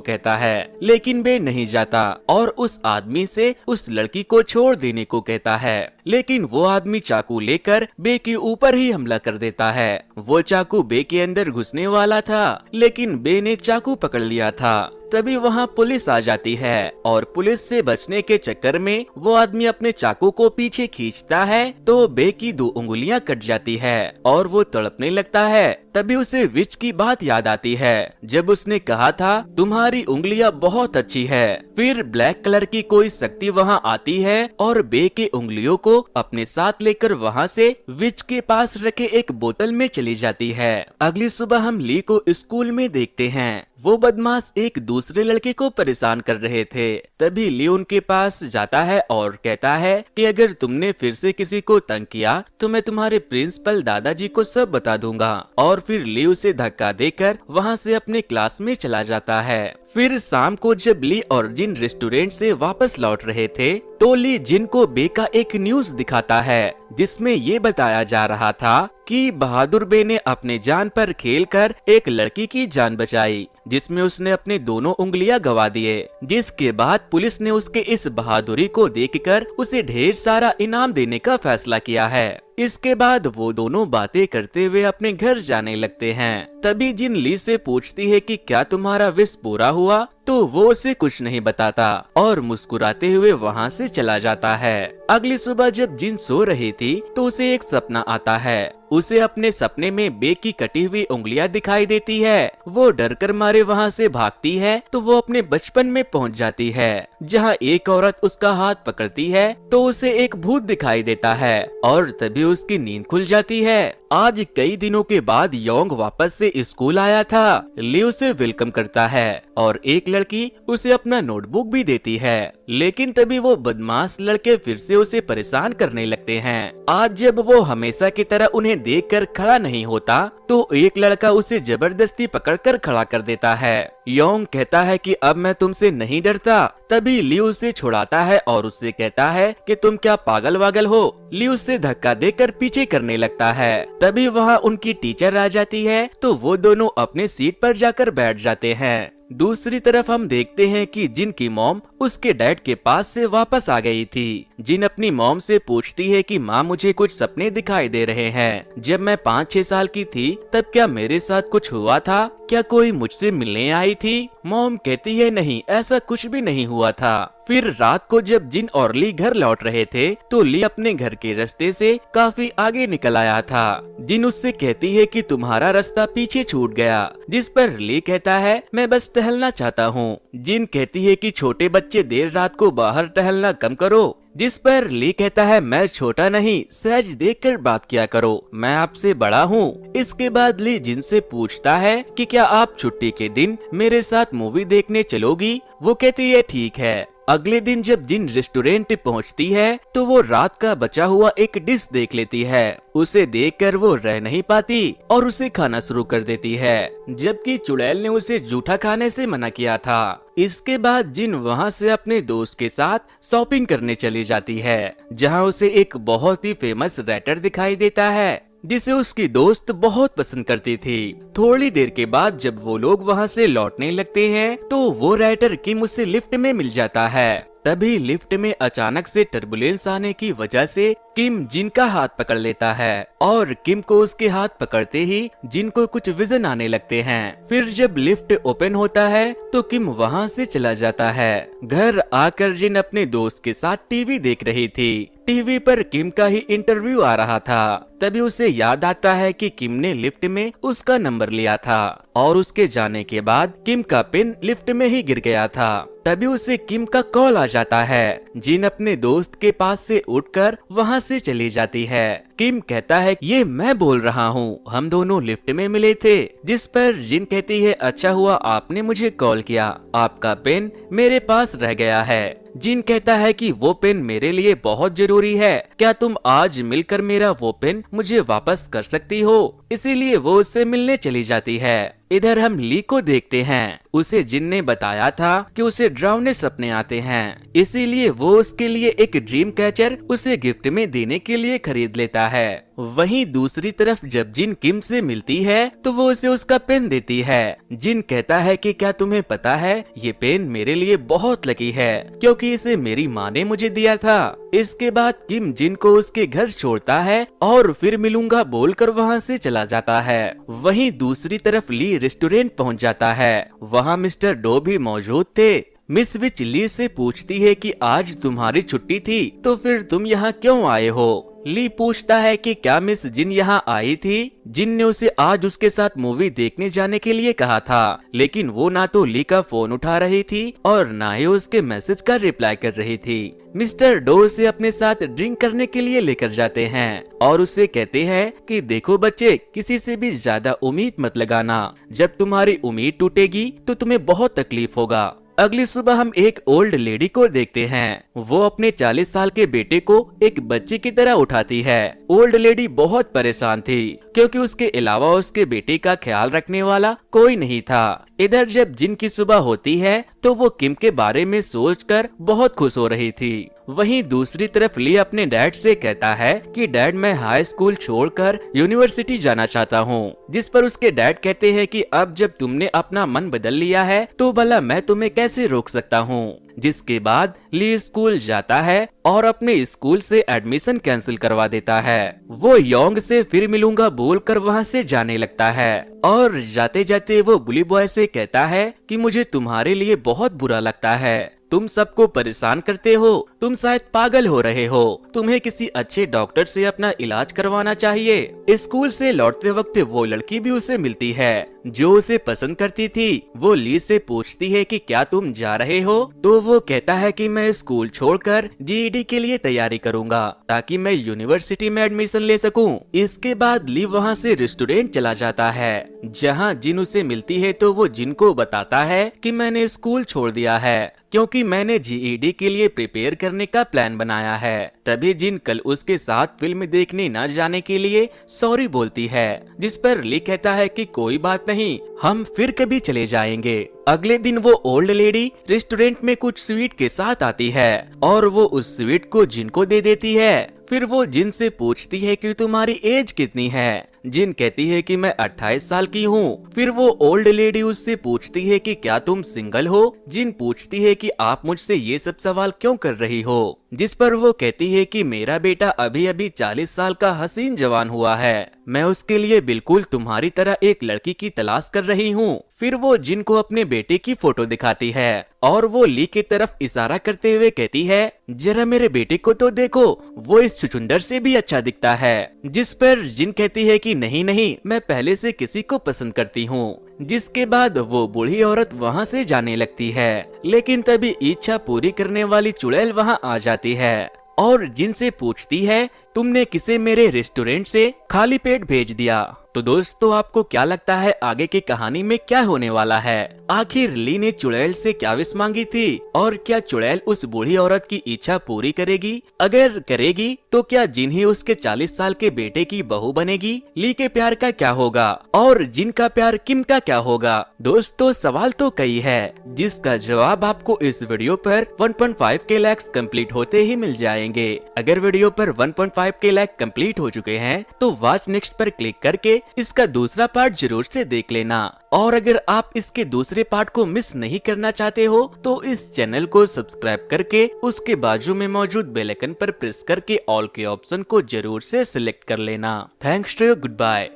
S1: कहता है, लेकिन बे नहीं जाता और उस आदमी से उस लड़की को छोड़ देने को कहता है। लेकिन वो आदमी चाकू लेकर बे के ऊपर ही हमला कर देता है। वो चाकू बे के अंदर घुसने वाला था, लेकिन बे ने चाकू पकड़ लिया था। तभी वहाँ पुलिस आ जाती है और पुलिस से बचने के चक्कर में वो आदमी अपने चाकू को पीछे खींचता है तो बे की 2 उंगलियां कट जाती है और वो तड़पने लगता है। तभी उसे विच की बात याद आती है जब उसने कहा था तुम्हारी उंगलियां बहुत अच्छी है। फिर ब्लैक कलर की कोई शक्ति वहाँ आती है और बे के उंगलियों को अपने साथ लेकर वहाँ से विच के पास रखे एक बोतल में चली जाती है। अगली सुबह हम ली को स्कूल में देखते हैं। वो बदमाश एक दूसरे लड़के को परेशान कर रहे थे। तभी ली उनके पास जाता है और कहता है कि अगर तुमने फिर से किसी को तंग किया तो मैं तुम्हारे प्रिंसिपल दादाजी को सब बता दूंगा। और फिर ली उसे धक्का देकर वहाँ से अपने क्लास में चला जाता है। फिर शाम को जब ली और जिन रेस्टोरेंट से वापस लौट रहे थे तो ली जिन को बे का एक न्यूज दिखाता है, जिसमें ये बताया जा रहा था कि बहादुर बे ने अपने जान पर खेलकर एक लड़की की जान बचाई, जिसमें उसने अपने दोनों उंगलियां गवा दिए। जिसके बाद पुलिस ने उसके इस बहादुरी को देखकर उसे ढेर सारा इनाम देने का फैसला किया है। इसके बाद वो दोनों बातें करते हुए अपने घर जाने लगते हैं। तभी जिन ली से पूछती है कि क्या तुम्हारा विश पूरा हुआ, तो वो उसे कुछ नहीं बताता और मुस्कुराते हुए वहाँ से चला जाता है। अगली सुबह जब जिन सो रही थी तो उसे एक सपना आता है। उसे अपने सपने में बे की कटी हुई उंगलियां दिखाई देती है। वो डर कर मारे वहाँ से भागती है तो वो अपने बचपन में पहुँच जाती है, जहाँ एक औरत उसका हाथ पकड़ती है तो उसे एक भूत दिखाई देता है और तभी उसकी नींद खुल जाती है। आज कई दिनों के बाद योंग वापस से स्कूल आया था। ली उसे वेलकम करता है और एक लड़की उसे अपना नोटबुक भी देती है, लेकिन तभी वो बदमाश लड़के फिर से उसे परेशान करने लगते हैं। आज जब वो हमेशा की तरह उन्हें देखकर खड़ा नहीं होता तो एक लड़का उसे जबरदस्ती पकड़कर खड़ा कर देता है। योंग कहता है कि अब मैं तुमसे नहीं डरता। तभी ली उसे छुड़ाता है और उससे कहता है कि तुम क्या पागल वागल हो। ली उससे धक्का देकर पीछे करने लगता है। तभी वहाँ उनकी टीचर आ जाती है तो वो दोनों अपने सीट पर जाकर बैठ जाते हैं। दूसरी तरफ हम देखते हैं कि जिन की मॉम उसके डैड के पास से वापस आ गई थी। जिन अपनी मॉम से पूछती है कि माँ मुझे कुछ सपने दिखाई दे रहे हैं। जब मैं 5-6 साल की थी तब क्या मेरे साथ कुछ हुआ था? क्या कोई मुझसे मिलने आई थी? मॉम कहती है नहीं, ऐसा कुछ भी नहीं हुआ था। फिर रात को जब जिन और ली घर लौट रहे थे तो ली अपने घर के रास्ते से काफी आगे निकल आया था। जिन उससे कहती है कि तुम्हारा रास्ता पीछे छूट गया, जिस पर ली कहता है मैं बस टहलना चाहता हूँ। जिन कहती है कि छोटे बच्चे देर रात को बाहर टहलना कम करो, जिस पर ली कहता है मैं छोटा नहीं, सहज देखकर बात किया करो, मैं आपसे बड़ा हूँ। इसके बाद ली जिनसे पूछता है कि क्या आप छुट्टी के दिन मेरे साथ मूवी देखने चलोगी? वो कहती है ठीक है। अगले दिन जब जिन रेस्टोरेंट पहुंचती है तो वो रात का बचा हुआ एक डिश देख लेती है। उसे देखकर वो रह नहीं पाती और उसे खाना शुरू कर देती है, जबकि चुड़ैल ने उसे जूठा खाने से मना किया था। इसके बाद जिन वहां से अपने दोस्त के साथ शॉपिंग करने चली जाती है, जहां उसे एक बहुत ही फेमस रैटर दिखाई देता है जिसे उसकी दोस्त बहुत पसंद करती थी। थोड़ी देर के बाद जब वो लोग वहाँ से लौटने लगते हैं तो वो राइटर किम उसे लिफ्ट में मिल जाता है। तभी लिफ्ट में अचानक से टर्बुलेंस आने की वजह से किम जिन का हाथ पकड़ लेता है और किम को उसके हाथ पकड़ते ही जिन को कुछ विजन आने लगते हैं। फिर जब लिफ्ट ओपन होता है तो किम वहाँ से चला जाता है। घर आकर जिन अपने दोस्त के साथ टीवी देख रही थी। टीवी पर किम का ही इंटरव्यू आ रहा था। तभी उसे याद आता है कि किम ने लिफ्ट में उसका नंबर लिया था और उसके जाने के बाद किम का पेन लिफ्ट में ही गिर गया था। तभी उसे किम का कॉल आ जाता है। जिन अपने दोस्त के पास से उठकर वहाँ से चली जाती है। किम कहता है ये मैं बोल रहा हूँ, हम दोनों लिफ्ट में मिले थे। जिस पर जिन कहती है अच्छा हुआ आपने मुझे कॉल किया, आपका पेन मेरे पास रह गया है। जिन कहता है कि वो पेन मेरे लिए बहुत जरूरी है, क्या तुम आज मिलकर मेरा वो पेन मुझे वापस कर सकती हो? इसीलिए वो उससे मिलने चली जाती है। इधर हम ली को देखते हैं। उसे जिन ने बताया था कि उसे डरावने सपने आते हैं, इसीलिए वो उसके लिए एक ड्रीम कैचर उसे गिफ्ट में देने के लिए खरीद लेता है। वहीं दूसरी तरफ जब जिन किम से मिलती है तो वो उसे उसका पेन देती है। जिन कहता है कि क्या तुम्हें पता है ये पेन मेरे लिए बहुत लकी है क्योंकि इसे मेरी माँ ने मुझे दिया था। इसके बाद किम जिन को उसके घर छोड़ता है और फिर मिलूंगा बोलकर वहाँ से चला जाता है। वहीं दूसरी तरफ ली रेस्टोरेंट पहुँच जाता है। वहाँ मिस्टर डो भी मौजूद थे। मिस विच ली से पूछती है कि आज तुम्हारी छुट्टी थी तो फिर तुम यहाँ क्यों आए हो? ली पूछता है कि क्या मिस जिन यहाँ आई थी? जिन ने उसे आज उसके साथ मूवी देखने जाने के लिए कहा था, लेकिन वो ना तो ली का फोन उठा रही थी और ना ही उसके मैसेज का रिप्लाई कर रही थी। मिस्टर डो उसे अपने साथ ड्रिंक करने के लिए लेकर जाते हैं और उससे कहते हैं कि देखो बच्चे, किसी से भी ज्यादा उम्मीद मत लगाना। जब तुम्हारी उम्मीद टूटेगी तो तुम्हें बहुत तकलीफ होगा। अगली सुबह हम एक ओल्ड लेडी को देखते हैं। वो अपने 40 साल के बेटे को एक बच्चे की तरह उठाती है। ओल्ड लेडी बहुत परेशान थी क्योंकि उसके अलावा उसके बेटे का ख्याल रखने वाला कोई नहीं था। इधर जब जिन की सुबह होती है तो वो किम के बारे में सोचकर बहुत खुश हो रही थी। वहीं दूसरी तरफ ली अपने डैड से कहता है कि डैड मैं हाई स्कूल छोड़कर यूनिवर्सिटी जाना चाहता हूँ। जिस पर उसके डैड कहते हैं कि अब जब तुमने अपना मन बदल लिया है तो भला मैं तुम्हें कैसे रोक सकता हूँ। जिसके बाद ली स्कूल जाता है और अपने स्कूल से एडमिशन कैंसिल करवा देता है। वो योंग से फिर मिलूंगा बोलकर वहाँ से जाने लगता है और जाते जाते वो बुली बॉय से कहता है कि मुझे तुम्हारे लिए बहुत बुरा लगता है। तुम सबको परेशान करते हो, तुम शायद पागल हो रहे हो। तुम्हें किसी अच्छे डॉक्टर से अपना इलाज करवाना चाहिए। स्कूल से लौटते वक्त वो लड़की भी उसे मिलती है जो उसे पसंद करती थी। वो ली से पूछती है कि क्या तुम जा रहे हो? तो वो कहता है कि मैं स्कूल छोड़कर जीईडी के लिए तैयारी करूंगा ताकि मैं यूनिवर्सिटी में एडमिशन ले सकूं। इसके बाद ली वहाँ से रेस्टोरेंट चला जाता है जहाँ जिन उसे मिलती है तो वो जिन को बताता है कि मैंने स्कूल छोड़ दिया है क्योंकि मैंने जीईडी के लिए प्रिपेयर करने का प्लान बनाया है। तभी जिन कल उसके साथ फिल्म देखने न जाने के लिए सॉरी बोलती है, जिस पर ली कहता है कि कोई बात नहीं, हम फिर कभी चले जाएंगे। अगले दिन वो ओल्ड लेडी रेस्टोरेंट में कुछ स्वीट के साथ आती है और वो उस स्वीट को जिन को दे देती है। फिर वो जिन से पूछती है कि तुम्हारी एज कितनी है? जिन कहती है कि मैं 28 साल की हूँ। फिर वो ओल्ड लेडी उससे पूछती है कि क्या तुम सिंगल हो? जिन पूछती है कि आप मुझसे ये सब सवाल क्यों कर रही हो? जिस पर वो कहती है कि मेरा बेटा अभी अभी 40 साल का हसीन जवान हुआ है, मैं उसके लिए बिल्कुल तुम्हारी तरह एक लड़की की तलाश कर रही हूँ। फिर वो जिन को अपने बेटे की फोटो दिखाती है और वो ली की तरफ इशारा करते हुए कहती है जरा मेरे बेटे को तो देखो, वो इस छुछुंदर से भी अच्छा दिखता है। जिस पर जिन कहती है कि नहीं नहीं, मैं पहले से किसी को पसंद करती हूँ। जिसके बाद वो बूढ़ी औरत वहाँ से जाने लगती है, लेकिन तभी इच्छा पूरी करने वाली चुड़ैल वहाँ आ जाती है और जिनसे पूछती है तुमने किसे मेरे रेस्टोरेंट से खाली पेट भेज दिया? तो दोस्तों आपको क्या लगता है आगे की कहानी में क्या होने वाला है? आखिर ली ने चुड़ैल से क्या विश मांगी थी और क्या चुड़ैल उस बूढ़ी औरत की इच्छा पूरी करेगी? अगर करेगी तो क्या जिन ही उसके 40 साल के बेटे की बहू बनेगी? ली के प्यार का क्या होगा और जिन का प्यार किम का क्या होगा? दोस्तों सवाल तो कई है जिसका जवाब आपको इस वीडियो पर 1.5 के लाइक्स कंप्लीट होते ही मिल जाएंगे। अगर वीडियो पर 1.5 1.5 के लाइक कंप्लीट हो चुके हैं तो वॉच नेक्स्ट पर क्लिक करके इसका दूसरा पार्ट जरूर से देख लेना। और अगर आप इसके दूसरे पार्ट को मिस नहीं करना चाहते हो तो इस चैनल को सब्सक्राइब करके उसके बाजू में मौजूद बेल आइकन पर प्रेस करके ऑल के ऑप्शन को जरूर से सिलेक्ट कर लेना। Thanks to you, good bye.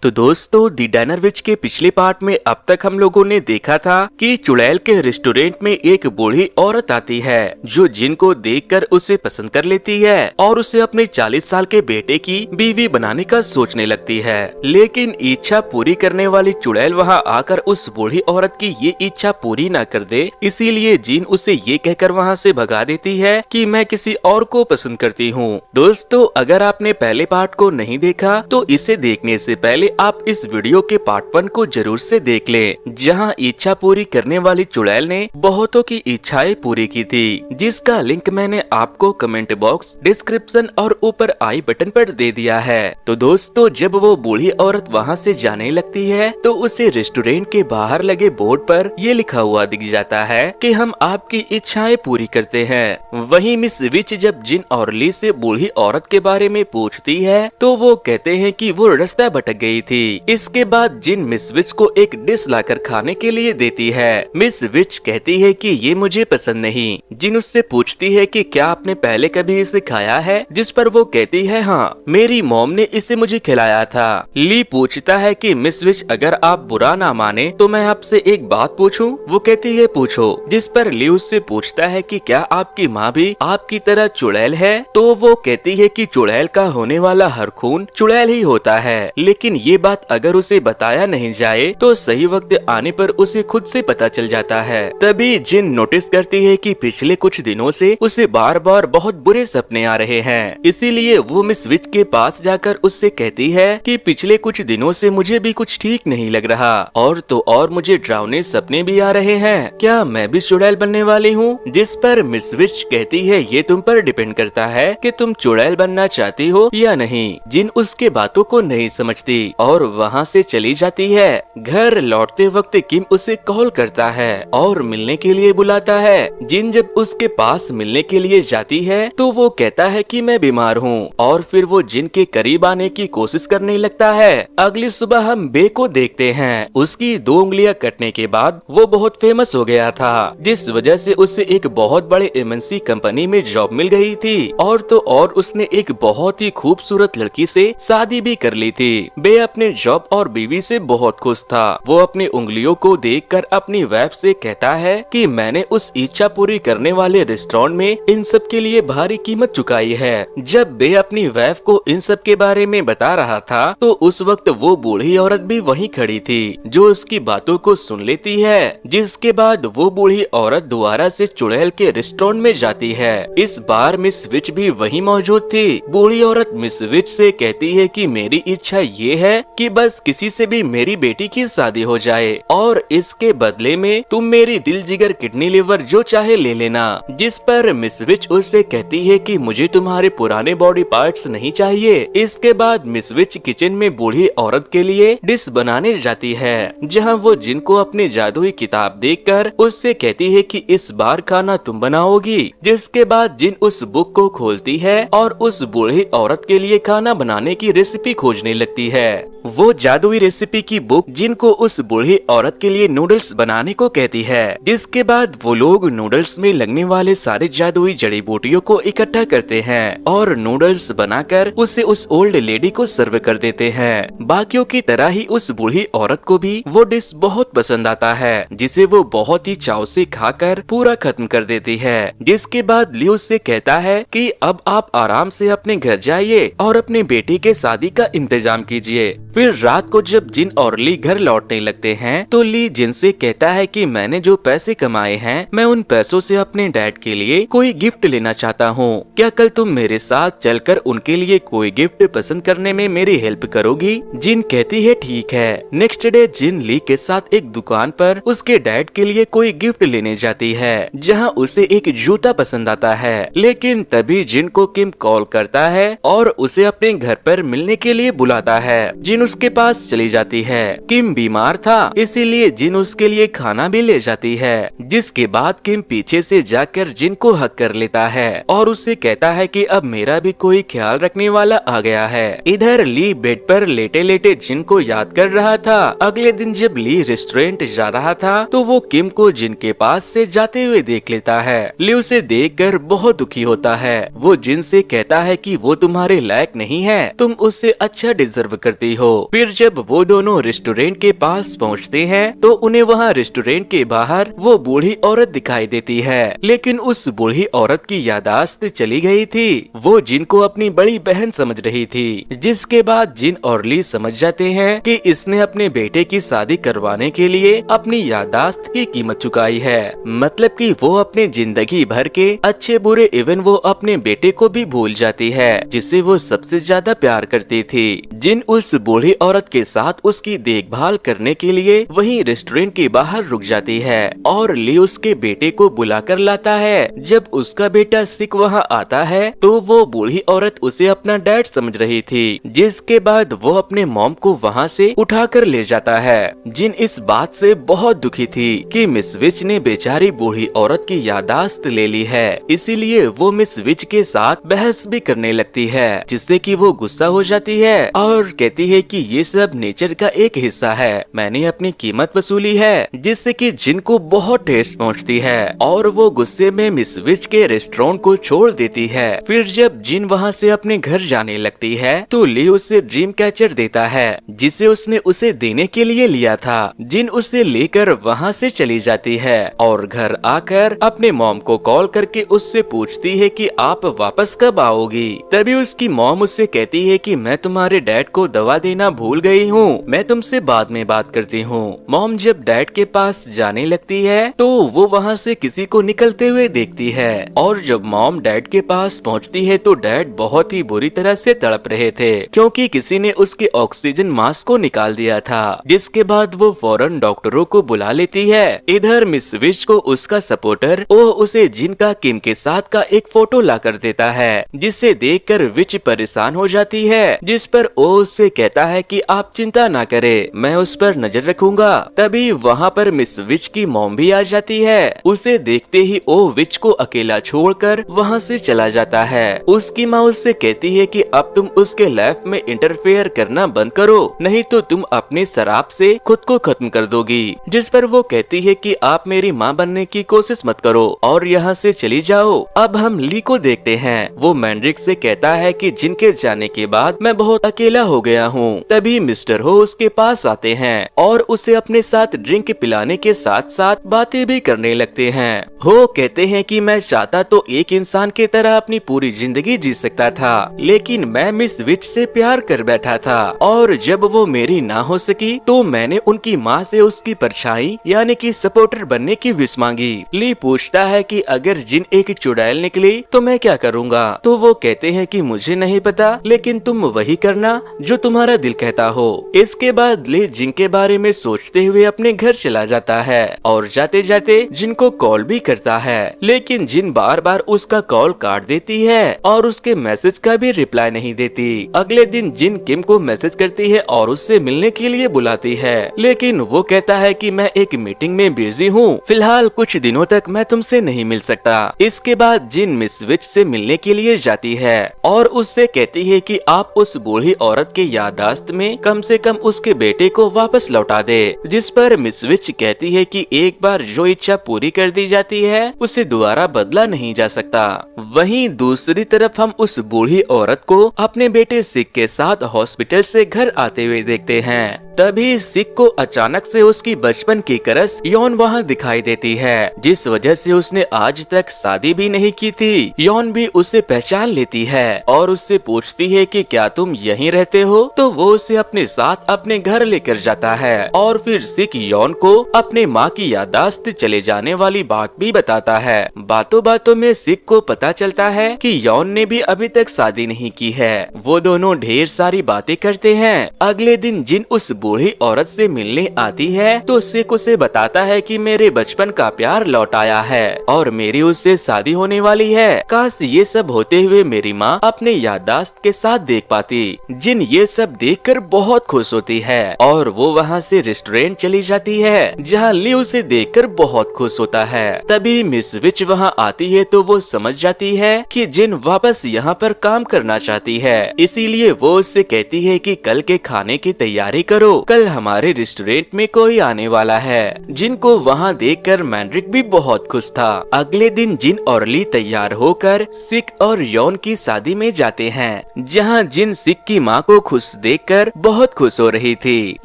S1: तो दोस्तों दी डायनर विच के पिछले पार्ट में अब तक हम लोगों ने देखा था कि चुड़ैल के रेस्टोरेंट में एक बूढ़ी औरत आती है जो जिन को देखकर उसे पसंद कर लेती है और उसे अपने 40 साल के बेटे की बीवी बनाने का सोचने लगती है। लेकिन इच्छा पूरी करने वाली चुड़ैल वहां आकर उस बूढ़ी औरत की ये इच्छा पूरी न कर दे, इसीलिए जिन उसे ये कहकर वहां से भगा देती है कि मैं किसी और को पसंद करती हूँ। दोस्तों अगर आपने पहले पार्ट को नहीं देखा तो इसे देखने से पहले आप इस वीडियो के पार्ट 1 को जरूर से देख लें, जहां इच्छा पूरी करने वाली चुड़ैल ने बहुतों की इच्छाएं पूरी की थी, जिसका लिंक मैंने आपको कमेंट बॉक्स, डिस्क्रिप्शन और ऊपर आई बटन पर दे दिया है। तो दोस्तों जब वो बूढ़ी औरत वहां से जाने लगती है तो उसे रेस्टोरेंट के बाहर लगे बोर्ड पर ये लिखा हुआ दिख जाता है कि हम आपकी इच्छाएं पूरी करते हैं। वहीं मिस विच जब जिन और ली से बूढ़ी औरत के बारे में पूछती है तो वो कहते हैं कि वो रास्ता भटक गई थी। इसके बाद जिन मिस विच को एक डिश लाकर खाने के लिए देती है। मिस विच कहती है कि ये मुझे पसंद नहीं। जिन उससे पूछती है कि क्या आपने पहले कभी इसे खाया है, जिस पर वो कहती है हाँ, मेरी मॉम ने इसे मुझे खिलाया था। ली पूछता है कि मिस विच अगर आप बुरा ना माने तो मैं आपसे एक बात पूछूं? वो कहती है पूछो। जिस पर ली उससे पूछता है कि क्या आपकी माँ भी आपकी तरह चुड़ैल है? तो वो कहती है कि चुड़ैल का होने वाला हर खून चुड़ैल ही होता है, लेकिन ये बात अगर उसे बताया नहीं जाए तो सही वक्त आने पर उसे खुद से पता चल जाता है। तभी जिन नोटिस करती है कि पिछले कुछ दिनों से उसे बार बार बहुत बुरे सपने आ रहे हैं। इसीलिए वो मिस विच के पास जाकर उससे कहती है कि पिछले कुछ दिनों से मुझे भी कुछ ठीक नहीं लग रहा, और तो और मुझे डरावने सपने भी आ रहे हैं। क्या मैं भी चुड़ैल बनने वाली हूँ? जिस पर मिस विच कहती है ये तुम पर डिपेंड करता है कि तुम चुड़ैल बनना चाहती हो या नहीं। जिन उसके बातों को नहीं समझती और वहाँ से चली जाती है। घर लौटते वक्त किम उसे कॉल करता है और मिलने के लिए बुलाता है। जिन जब उसके पास मिलने के लिए जाती है तो वो कहता है कि मैं बीमार हूँ और फिर वो जिन के करीब आने की कोशिश करने लगता है। अगली सुबह हम बे को देखते हैं। उसकी 2 उंगलियां कटने के बाद वो बहुत फेमस हो गया था, जिस वजह से उसे एक बहुत बड़े एमएनसी कंपनी में जॉब मिल गई थी, और तो और उसने एक बहुत ही खूबसूरत लड़की से शादी भी कर ली थी। बे अपने जॉब और बीवी से बहुत खुश था। वो अपनी उंगलियों को देखकर अपनी वाइफ से कहता है कि मैंने उस इच्छा पूरी करने वाले रेस्टोरेंट में इन सब के लिए भारी कीमत चुकाई है। जब बे अपनी वाइफ को इन सब के बारे में बता रहा था तो उस वक्त वो बूढ़ी औरत भी वहीं खड़ी थी जो उसकी बातों को सुन लेती है। जिसके बाद वो बूढ़ी औरत दोबारा से चुड़ैल के रेस्टोरेंट में जाती है। इस बार मिस विच भी वहीं मौजूद थी। बूढ़ी औरत मिस विच से कहती है कि मेरी इच्छा ये है कि बस किसी से भी मेरी बेटी की शादी हो जाए और इसके बदले में तुम मेरी दिल जिगर किडनी लिवर जो चाहे ले लेना। जिस पर मिस विच उससे कहती है कि मुझे तुम्हारे पुराने बॉडी पार्ट्स नहीं चाहिए। इसके बाद मिस विच किचन में बूढ़ी औरत के लिए डिश बनाने जाती है, जहां वो जिनको अपने जादुई किताब देखकर उससे कहती है कि इस बार खाना तुम बनाओगी। जिसके बाद जिन उस बुक को खोलती है और उस बूढ़ी औरत के लिए खाना बनाने की रेसिपी खोजने लगती है। वो जादुई रेसिपी की बुक जिनको उस बूढ़ी औरत के लिए नूडल्स बनाने को कहती है। जिसके बाद वो लोग नूडल्स में लगने वाले सारे जादुई जड़ी बूटियों को इकट्ठा करते हैं और नूडल्स बनाकर उसे उस ओल्ड लेडी को सर्व कर देते हैं। बाकियों की तरह ही उस बूढ़ी औरत को भी वो डिश बहुत पसंद आता है, जिसे वो बहुत ही चाव से खाकर पूरा खत्म कर देती है। जिसके बाद ली उससे कहता है कि अब आप आराम से अपने घर जाइए और अपने बेटे के शादी का इंतजाम कीजिए। फिर रात को जब जिन और ली घर लौटने लगते हैं तो ली जिन से कहता है कि मैंने जो पैसे कमाए हैं मैं उन पैसों से अपने डैड के लिए कोई गिफ्ट लेना चाहता हूँ। क्या कल तुम मेरे साथ चलकर उनके लिए कोई गिफ्ट पसंद करने में मेरी हेल्प करोगी? जिन कहती है ठीक है। नेक्स्ट डे जिन ली के साथ एक दुकान पर उसके डैड के लिए कोई गिफ्ट लेने जाती है, जहाँ उसे एक जूता पसंद आता है। लेकिन तभी जिन को किम कॉल करता है और उसे अपने घर पर मिलने के लिए बुलाता है। जिन उसके पास चली जाती है। किम बीमार था, इसीलिए जिन उसके लिए खाना भी ले जाती है। जिसके बाद किम पीछे से जाकर जिन को हक कर लेता है और उससे कहता है कि अब मेरा भी कोई ख्याल रखने वाला आ गया है। इधर ली बेड पर लेटे लेटे जिन को याद कर रहा था। अगले दिन जब ली रेस्टोरेंट जा रहा था तो वो किम को जिन के पास से जाते हुए देख लेता है। ली उसे देखकर बहुत दुखी होता है। वो जिन से कहता है कि वो तुम्हारे लायक नहीं है, तुम उससे अच्छा डिजर्व करती हो। फिर जब वो दोनों रेस्टोरेंट के पास पहुंचते हैं तो उन्हें वहां रेस्टोरेंट के बाहर वो बूढ़ी औरत दिखाई देती है, लेकिन उस बूढ़ी औरत की यादाश्त चली गई थी। वो जिन को अपनी बड़ी बहन समझ रही थी, जिसके बाद जिन और ली समझ जाते हैं कि इसने अपने बेटे की शादी करवाने के लिए अपनी यादाश्त की कीमत चुकाई है। मतलब कि वो अपने जिंदगी भर के अच्छे बुरे इवन वो अपने बेटे को भी भूल जाती है, जिसे वो सबसे ज्यादा प्यार करती थी। जिन उस बूढ़ी औरत के साथ उसकी देखभाल करने के लिए वहीं रेस्टोरेंट के बाहर रुक जाती है और ली उसके बेटे को बुलाकर लाता है। जब उसका बेटा सिक वहाँ आता है तो वो बूढ़ी औरत उसे अपना डैड समझ रही थी, जिसके बाद वो अपने मॉम को वहाँ से उठाकर ले जाता है। जिन इस बात से बहुत दुखी थी कि मिस विच ने बेचारी बूढ़ी औरत की यादाश्त ले ली है, इसीलिए वो मिस विच के साथ बहस भी करने लगती है, जिससे कि वो गुस्सा हो जाती है और कहती है कि ये सब नेचर का एक हिस्सा है, मैंने अपनी कीमत वसूली है, जिससे कि जिन को बहुत ठेस पहुंचती है और वो गुस्से में मिस विच के रेस्टोरेंट को छोड़ देती है। फिर जब जिन वहाँ से अपने घर जाने लगती है तो ली उसे ड्रीम कैचर देता है, जिसे उसने उसे देने के लिए लिया था। जिन उसे लेकर वहाँ से चली जाती है और घर आकर अपने मॉम को कॉल करके उससे पूछती है कि आप वापस कब आओगी। तभी उसकी मॉम उससे कहती है कि मैं तुम्हारे डैड को दवा देना भूल गई हूँ, मैं तुमसे बाद में बात करती हूँ। मॉम जब डैड के पास जाने लगती है तो वो वहाँ से किसी को निकलते हुए देखती है और जब मॉम डैड के पास पहुँचती है तो डैड बहुत ही बुरी तरह से तड़प रहे थे, क्योंकि किसी ने उसके ऑक्सीजन मास्क को निकाल दिया था। जिसके बाद वो फौरन डॉक्टरों को बुला लेती है। इधर मिस विच को उसका सपोर्टर उसे जिन का किम के साथ का एक फोटो ला कर देता है, जिसे देखकर विच परेशान हो जाती है, जिस पर वो उससे कहता है कि आप चिंता ना करें, मैं उस पर नजर रखूंगा। तभी वहाँ पर मिस विच की मॉम भी आ जाती है। उसे देखते ही वो विच को अकेला छोड़कर वहाँ से चला जाता है। उसकी माँ उससे कहती है कि अब तुम उसके लाइफ में इंटरफेयर करना बंद करो, नहीं तो तुम अपनी शराब से खुद को खत्म कर दोगी। जिस पर वो कहती है कि आप मेरी माँ बनने की कोशिश मत करो और यहाँ से चली जाओ। अब हम ली को देखते हैं। वो मैंड्रिक से कहता है कि जिनके जाने के बाद मैं बहुत अकेला हो गया हूँ। तभी मिस्टर हो उसके पास आते हैं और उसे अपने साथ ड्रिंक पिलाने के साथ साथ बातें भी करने लगते हैं। हो कहते हैं कि मैं चाहता तो एक इंसान की तरह अपनी पूरी जिंदगी जी सकता था, लेकिन मैं मिस विच से प्यार कर बैठा था और जब वो मेरी ना हो सकी तो मैंने उनकी माँ से उसकी परछाई यानी कि सपोर्टर बनने की विश मांगी। ली पूछता है कि अगर जिन एक चुड़ैल निकली तो मैं क्या करूँगा। तो वो कहते हैं कि मुझे नहीं पता, लेकिन तुम वही करना जो तुम्हारा दिल कहता हो। इसके बाद ली जिन के बारे में सोचते हुए अपने घर चला जाता है और जाते जाते जिन को कॉल भी करता है, लेकिन जिन बार बार उसका कॉल काट देती है और उसके मैसेज का भी रिप्लाई नहीं देती। अगले दिन जिन किम को मैसेज करती है और उससे मिलने के लिए बुलाती है, लेकिन वो कहता है कि मैं एक मीटिंग में बिजी हूँ, फिलहाल कुछ दिनों तक मैं तुमसे नहीं मिल सकता। इसके बाद जिन मिस विच से मिलने के लिए जाती है और उससे कहती है कि आप उस बूढ़ी औरत के यादाश्त में कम से कम उसके बेटे को वापस लौटा दे। जिस पर मिस विच कहती है कि एक बार जो इच्छा पूरी कर दी जाती है उसे दोबारा बदला नहीं जा सकता। वहीं दूसरी तरफ हम उस बूढ़ी औरत को अपने बेटे सिक के साथ हॉस्पिटल से घर आते हुए देखते हैं। तभी सिक को अचानक से उसकी बचपन की क्रश यौन वहाँ दिखाई देती है, जिस वजह से उसने आज तक शादी भी नहीं की थी। यौन भी उसे पहचान लेती है और उससे पूछती है कि क्या तुम यहीं रहते हो। तो वो उसे अपने साथ अपने घर लेकर जाता है और फिर सिक यौन को अपने माँ की यादाश्त चले जाने वाली बात भी बताता है। बातों बातों में सिक को पता चलता है कि यौन ने भी अभी तक शादी नहीं की है। वो दोनों ढेर सारी बातें करते हैं। अगले दिन जिन उस बूढ़ी औरत से मिलने आती है तो सिक उसे बताता है कि मेरे बचपन का प्यार लौट आया है और मेरी उससे शादी होने वाली है। काश ये सब होते हुए मेरी माँ अपने याददाश्त के साथ देख पाती। जिन ये सब देखकर बहुत खुश होती है और वो वहाँ से रेस्टोरेंट चली जाती है जहाँ ली उसे देखकर बहुत खुश होता है। तभी मिस विच वहाँ आती है तो वो समझ जाती है कि जिन वापस यहाँ पर काम करना चाहती है, इसीलिए वो उससे कहती है कि कल के खाने की तैयारी करो, कल हमारे रेस्टोरेंट में कोई आने वाला है। जिनको वहाँ देखकर मैंड्रिक भी बहुत खुश था। अगले दिन जिन और ली तैयार होकर सिक और यौन की शादी में जाते हैं, जहाँ जिन सिक की माँ को खुश देखकर बहुत खुश हो रही थी।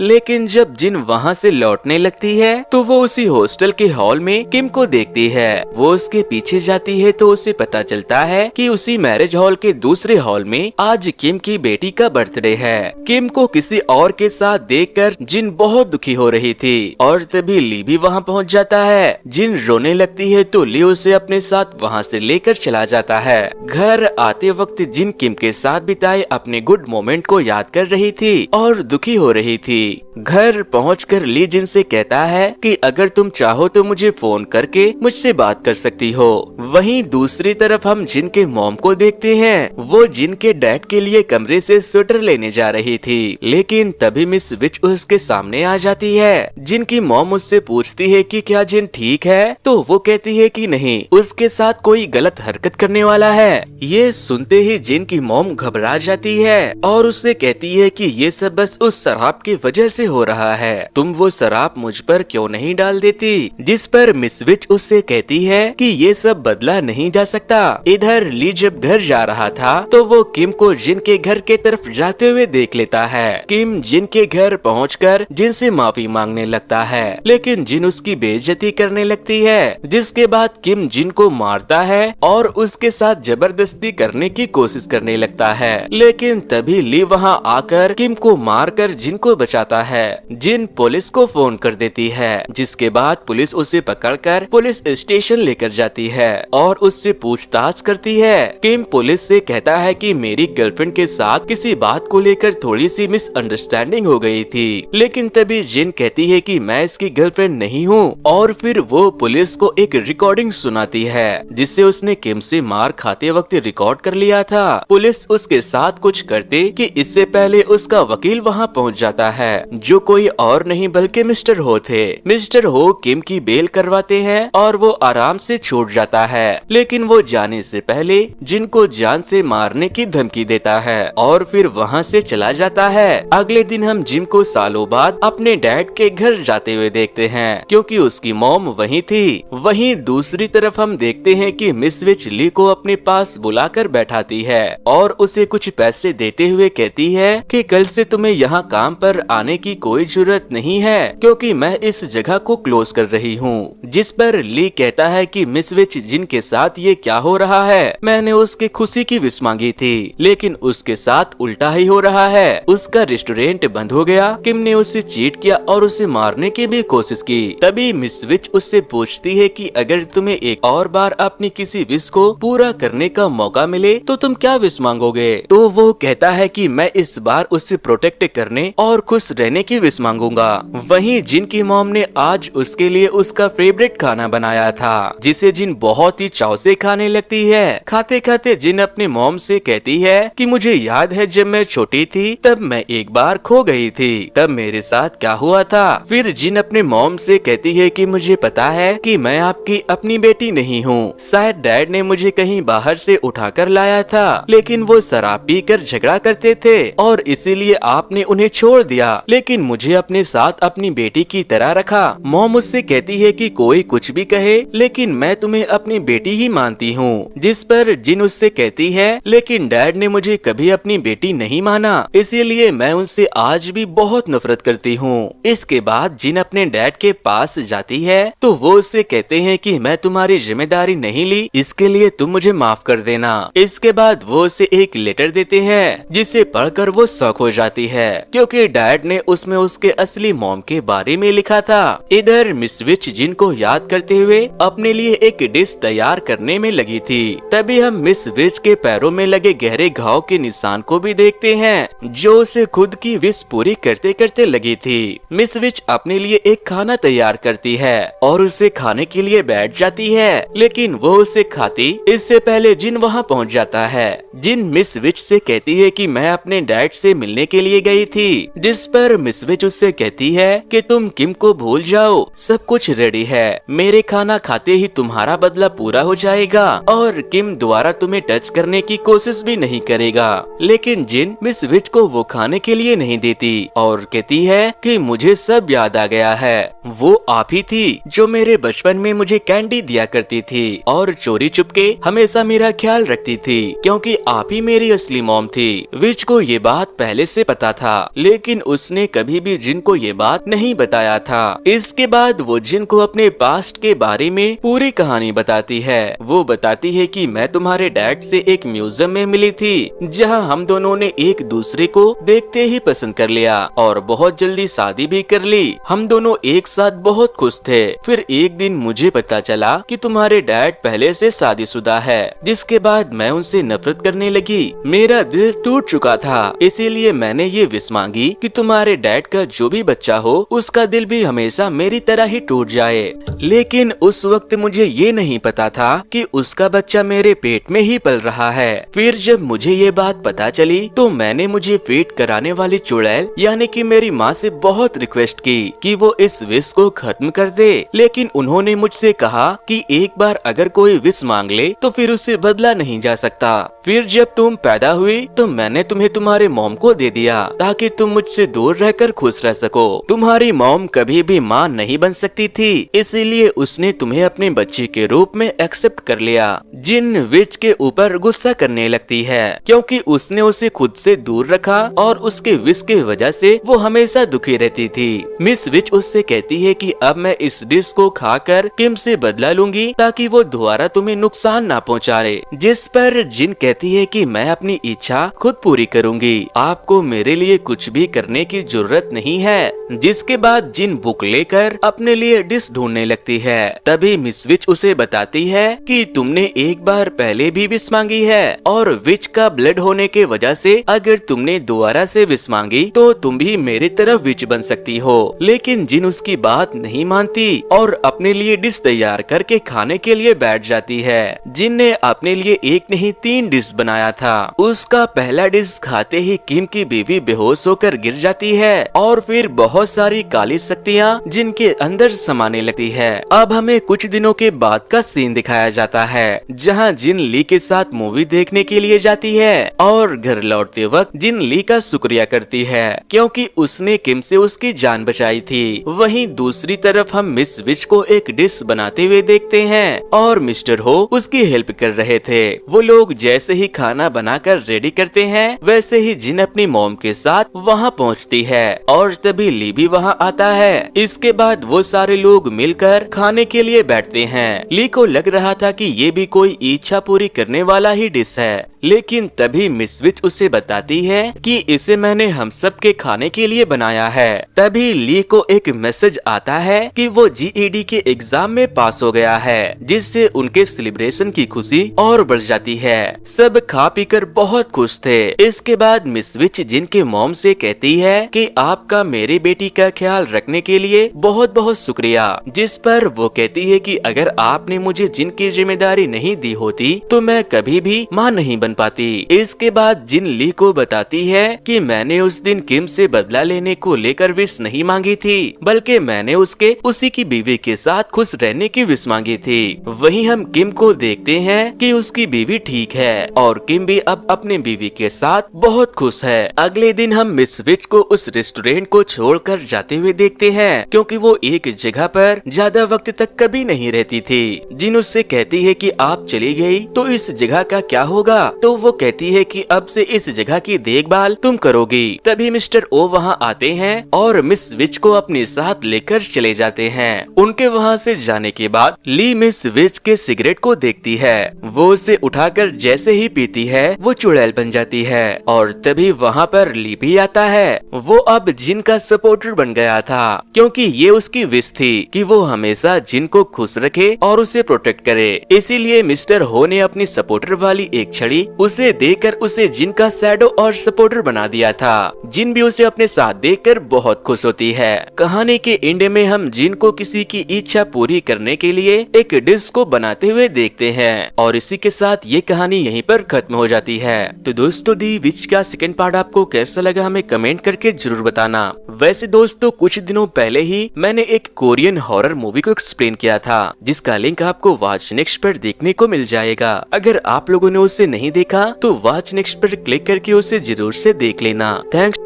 S1: लेकिन जब जिन वहाँ से लौटने लगती है तो वो उसी हॉस्टल के हॉल में किम को देखती है। वो उसके पीछे जाती है तो उसे पता चलता है कि उसी मैरिज हॉल के दूसरे हॉल में आज किम की बेटी का बर्थडे है। किम को किसी और के साथ देखकर जिन बहुत दुखी हो रही थी और तभी ली भी वहाँ पहुँच जाता है। जिन रोने लगती है तो ली उसे अपने साथ वहाँ से लेकर चला जाता है। घर आते वक्त जिन किम के साथ बिताए अपने गुड मोमेंट को याद कर रही थी और दुखी हो रही थी। घर पहुंचकर ली जिन से कहता है कि अगर तुम चाहो तो मुझे फोन करके मुझसे बात कर सकती हो। वहीं दूसरी तरफ हम जिन के मॉम को देखते हैं। वो जिन के डैड के लिए कमरे से स्वेटर लेने जा रही थी, लेकिन तभी मिस विच उसके सामने आ जाती है। जिन की मॉम उससे पूछती है कि क्या जिन ठीक है, तो वो कहती है कि नहीं, उसके साथ कोई गलत हरकत करने वाला है। ये सुनते ही जिन की मॉम घबरा जाती है और उससे कहती है कि ये सब बस उस शराब की वजह से हो रहा है, तुम वो शराब मुझ पर क्यों नहीं डाल देती। जिस पर मिस विच उससे कहती है कि ये सब बदला नहीं जा सकता। इधर ली जब घर जा रहा था तो वो किम को जिन के घर के तरफ जाते हुए देख लेता है। किम जिन के घर पहुंचकर जिन से माफी मांगने लगता है, लेकिन जिन उसकी बेइज्जती करने लगती है, जिसके बाद किम जिन को मारता है और उसके साथ जबरदस्ती करने की कोशिश करने लगता है। लेकिन तभी ली वहां आकर किम को मारकर जिन को बचाता है। जिन पुलिस को फोन कर देती है, जिसके बाद पुलिस उसे पकड़कर पुलिस स्टेशन लेकर जाती है और उससे पूछताछ करती है। किम पुलिस से कहता है कि मेरी गर्लफ्रेंड के साथ किसी बात को लेकर थोड़ी सी मिसअंडरस्टैंडिंग हो गई थी, लेकिन तभी जिन कहती है कि मैं इसकी गर्लफ्रेंड नहीं हूँ और फिर वो पुलिस को एक रिकॉर्डिंग सुनाती है जिससे उसने किम से मार खाते वक्त रिकॉर्ड कर लिया था। पुलिस उसके साथ कुछ करते कि इससे पहले उसका वकील वहाँ पहुँच जाता है, जो कोई और नहीं बल्कि मिस्टर हो थे। मिस्टर हो किम की बेल करवाते हैं और वो आराम से छूट जाता है, लेकिन वो जाने से पहले जिन को जान से मारने की धमकी देता है और फिर वहाँ से चला जाता है। अगले दिन हम जिम को सालों बाद अपने डैड के घर जाते हुए देखते हैं, क्योंकि उसकी मॉम वहीं थी। वहीं दूसरी तरफ हम देखते हैं कि मिस विच ली को अपने पास बुलाकर बैठाती है और उसे कुछ पैसे देते हुए कहती है कि कल से तुम्हें यहाँ काम पर आने की कोई जरूरत नहीं है, क्योंकि मैं इस जगह को क्लोज कर रही हूँ। जिस पर ली कहता है कि मिस विच जिन के साथ ये क्या हो रहा है, मैंने उसके खुशी की विश मांगी थी, लेकिन उसके साथ उल्टा ही हो रहा है। उसका रेस्टोरेंट बंद हो गया, किम ने उससे चीट किया और उसे मारने की भी कोशिश की। तभी मिस विच उससे पूछती है कि अगर तुम्हें एक और बार अपनी किसी विश को पूरा करने का मौका मिले तो तुम क्या विश मांगोगे। तो वो कहता है कि मैं इस बार उससे प्रोटेक्ट करने और खुश रहने की विश मांगूंगा। वहीं जिन की मॉम ने आज उसके लिए उसका फेवरेट खाना बनाया था, जिसे जिन बहुत ही चाव से खाने लगती है। खाते खाते जिन अपने मॉम से कहती है कि मुझे याद है जब मैं छोटी थी तब मैं एक बार खो गई थी, तब मेरे साथ क्या हुआ था। फिर जिन अपने मॉम से कहती है कि मुझे पता है कि मैं आपकी अपनी बेटी नहीं हूँ, शायद डैड ने मुझे कहीं बाहर से उठाकर लाया था, लेकिन वो शराब पीकर झगड़ा करते थे और इसीलिए आपने उन्हें छोड़ दिया, लेकिन मुझे अपने साथ अपनी बेटी की तरह रखा। मॉम उससे कहती है कि कोई कुछ भी कहे, लेकिन मैं तुम्हें अपनी बेटी ही मानती हूँ। जिस पर जिन उससे कहती है लेकिन डैड ने मुझे कभी अपनी बेटी नहीं माना, इसीलिए मैं उनसे आज भी बहुत नफरत करती हूँ। इसके बाद जिन अपने डैड के पास जाती है तो वो उससे कहते हैं कि मैं तुम्हारी जिम्मेदारी नहीं ली, इसके लिए तुम मुझे माफ कर देना। इसके बाद वो उसे एक लेटर देते हैं जिसे पढ़कर वो शॉक हो जाती है, क्योंकि डैड ने उसमें उसके असली मॉम के बारे में लिखा था। इधर मिस विच जिन को याद करते हुए अपने लिए एक डिश तैयार करने में लगी थी। तभी हम मिस विच के पैरों में लगे गहरे घाव के निशान को भी देखते हैं, जो उसे खुद की विश पूरी करते करते लगी थी। मिस विच अपने लिए एक खाना तैयार करती है और उसे खाने के लिए बैठ जाती है, लेकिन वो उसे खाती इससे पहले जिन वहाँ पहुँच जाता है। जिन मिस विच से कहती है कि मैं अपने डैड से मिलने के लिए गई थी, जिस पर मिस विच उससे कहती है कि तुम किम को भूल जाओ, सब कुछ रेडी है, मेरे खाना खाते ही तुम्हारा बदला पूरा हो जाएगा और किम दोबारा तुम्हें टच करने की कोशिश भी नहीं करेगा। लेकिन जिन मिस विच को वो खाने के लिए नहीं देती और कहती है कि मुझे सब याद आ गया है, वो आप ही थी जो मेरे बचपन में मुझे कैंडी दिया करती थी और चोरी चुपके हमेशा मेरा ख्याल रखती थी, क्योंकि आप ही मेरी असली मॉम थी। विच को ये बात पहले से पता था, लेकिन उसने कभी भी जिन को ये बात नहीं बताया था। इसके बाद वो जिन को अपने पास्ट के बारे में पूरी कहानी बताती है। वो बताती है कि मैं तुम्हारे डैड से एक म्यूजियम में मिली थी, जहां हम दोनों ने एक दूसरे को देखते ही पसंद कर लिया और बहुत जल्दी शादी भी कर ली। हम दोनों एक साथ बहुत खुश थे। फिर एक दिन मुझे पता चला कि तुम्हारे डैड पहले से शादीशुदा है, जिसके बाद मैं उनसे नफरत करने लगी। मेरा दिल टूट चुका था, इसीलिए मैंने ये विश मांगी कि तुम्हारे डैड का जो भी बच्चा हो, उसका दिल भी हमेशा मेरी तरह ही टूट जाए। लेकिन उस वक्त मुझे ये नहीं पता था कि उसका बच्चा मेरे पेट में ही पल रहा है। फिर जब मुझे ये बात पता चली तो मैंने मुझे फेट कराने वाली चुड़ैल यानी कि मेरी माँ से बहुत रिक्वेस्ट की कि वो इस विश को खत्म कर दे, लेकिन उन्होंने मुझसे कहा कि एक बार अगर कोई विश मांग ले तो फिर उसे बदला नहीं जा सकता। फिर जब तुम पैदा हुई तो मैंने तुम्हें तुम्हारे मॉम को दे दिया ताकि तुम मुझसे दूर रहकर खुश रह सको। तुम्हारी मॉम कभी भी माँ नहीं बन सकती थी, इसीलिए उसने तुम्हें अपने बच्चे के रूप में एक्सेप्ट कर लिया। जिन विच के ऊपर गुस्सा करने लगती है क्योंकि उसने उसे खुद से दूर रखा और उसके विश की वजह से वो हमेशा दुखी रहती थी। मिस विच उससे कहती है कि अब मैं इस डिश को खाकर किम से बदला लूंगी ताकि वो दोबारा तुम्हें नुकसान ना पहुंचाए। जिस पर जिन कहती है कि मैं अपनी इच्छा खुद पूरी करूंगी, आपको मेरे लिए कुछ भी करने की जरूरत नहीं है। जिसके बाद जिन बुक लेकर अपने लिए डिश ढूंढने लगती है। तभी मिस विच उसे बताती है कि तुमने एक बार पहले भी विश मांगी है और विच का ब्लड होने के वजह से अगर तुमने दोबारा से विश मांगी तो तुम भी मेरी तरह विच बन सकती हो। लेकिन जिन उसकी बात नहीं मानती और अपने लिए डिश तैयार करके खाने के लिए बैठ जाती है। जिन ने अपने लिए एक नहीं 3 डिश बनाया था। उसका पहला डिश खाते ही किम की बीवी बेहोश होकर गिर जाती है और फिर बहुत सारी काली शक्तियाँ जिनके अंदर समाने लगती है। अब हमें कुछ दिनों के बाद का सीन दिखाया जाता है जहाँ जिन ली के साथ मूवी देखने के लिए जाती है और घर लौटते वक्त जिन ली का शुक्रिया करती है क्योंकि उसने किम से उसकी जान बचाई थी। वहीं दूसरी तरफ हम मिस विच को एक डिश बनाते हुए देखते हैं और मिस्टर हो उसकी हेल्प कर रहे थे। वो लोग जैसे ही खाना बनाकर रेडी करते हैं वैसे ही जिन अपनी मॉम के साथ वहाँ पहुँचती है और तभी ली भी वहाँ आता है। इसके बाद वो सारे लोग मिलकर खाने के लिए बैठते हैं। ली को लग रहा था कि ये भी कोई इच्छा पूरी करने वाला ही डिश है, लेकिन तभी मिस विच उसे बताती है कि इसे मैंने हम सब के खाने के लिए बनाया है। तभी ली को एक मैसेज आता है कि वो GED के एग्जाम में पास हो गया है, जिससे उनके सेलिब्रेशन की खुशी और बढ़ जाती है। सब खा पी कर बहुत खुश थे। इसके बाद मिस विच जिनके मॉम से कहती है कि आपका मेरी बेटी का ख्याल रखने के लिए बहुत बहुत शुक्रिया। जिस पर वो कहती है कि अगर आपने मुझे जिनकी जिम्मेदारी नहीं दी होती तो मैं कभी भी माँ नहीं बन पाती। इसके बाद जिन ली को बताती है कि मैंने उस दिन किम से बदला लेने को लेकर विश नहीं मांगी थी, बल्कि मैंने उसके उसी की बीवी के साथ खुश रहने की विश मांगी थी। वहीं हम किम को देखते हैं कि उसकी बीवी ठीक है और किम भी अब अपने बीवी के साथ बहुत खुश है। अगले दिन हम मिस विच को उस रेस्टोरेंट को छोड़कर जाते हुए देखते हैं क्योंकि वो एक जगह पर ज्यादा वक्त तक कभी नहीं रहती थी। जिन उससे कहती है कि आप चली गई तो इस जगह का क्या होगा, तो वो कहती है कि अब से इस जगह की देखभाल तुम करोगी। तभी मिस्टर ओ वहाँ आते हैं और मिस विच को अपने साथ लेकर चले जाते हैं। उनके वहाँ से जाने के बाद ली मिस विच के सिगरेट को देखती है। वो उसे उठाकर जैसे ही पीती है वो चुड़ैल बन जाती है और तभी वहाँ पर ली भी आता है। वो अब जिन का सपोर्टर बन गया था क्योंकि ये उसकी विश थी कि वो हमेशा जिन को खुश रखे और उसे प्रोटेक्ट करे। इसीलिए मिस्टर हो ने अपनी सपोर्टर वाली एक छड़ी उसे देकर उसे जिन का शैडो और सपोर्टर बना दिया था। जिन भी उसे अपने साथ देखकर बहुत खुश होती है। कहानी के एंड में हम जिन को किसी की इच्छा पूरी करने के लिए एक डिश को बनाते हुए देखते हैं और इसी के साथ ये कहानी यहीं पर खत्म हो जाती है। तो दोस्तों दी विच का सेकंड पार्ट आपको कैसा लगा हमें कमेंट करके जरूर बताना। वैसे दोस्तों कुछ दिनों पहले ही मैंने एक कोरियन हॉरर मूवी को एक्सप्लेन किया था जिसका लिंक आपको वॉच नेक्स्ट पर देखने को मिल जाएगा। अगर आप लोगों ने उसे नहीं देखा तो वॉच नेक्स्ट पर क्लिक करके उसे जरूर से देख लेना। थैंक्स।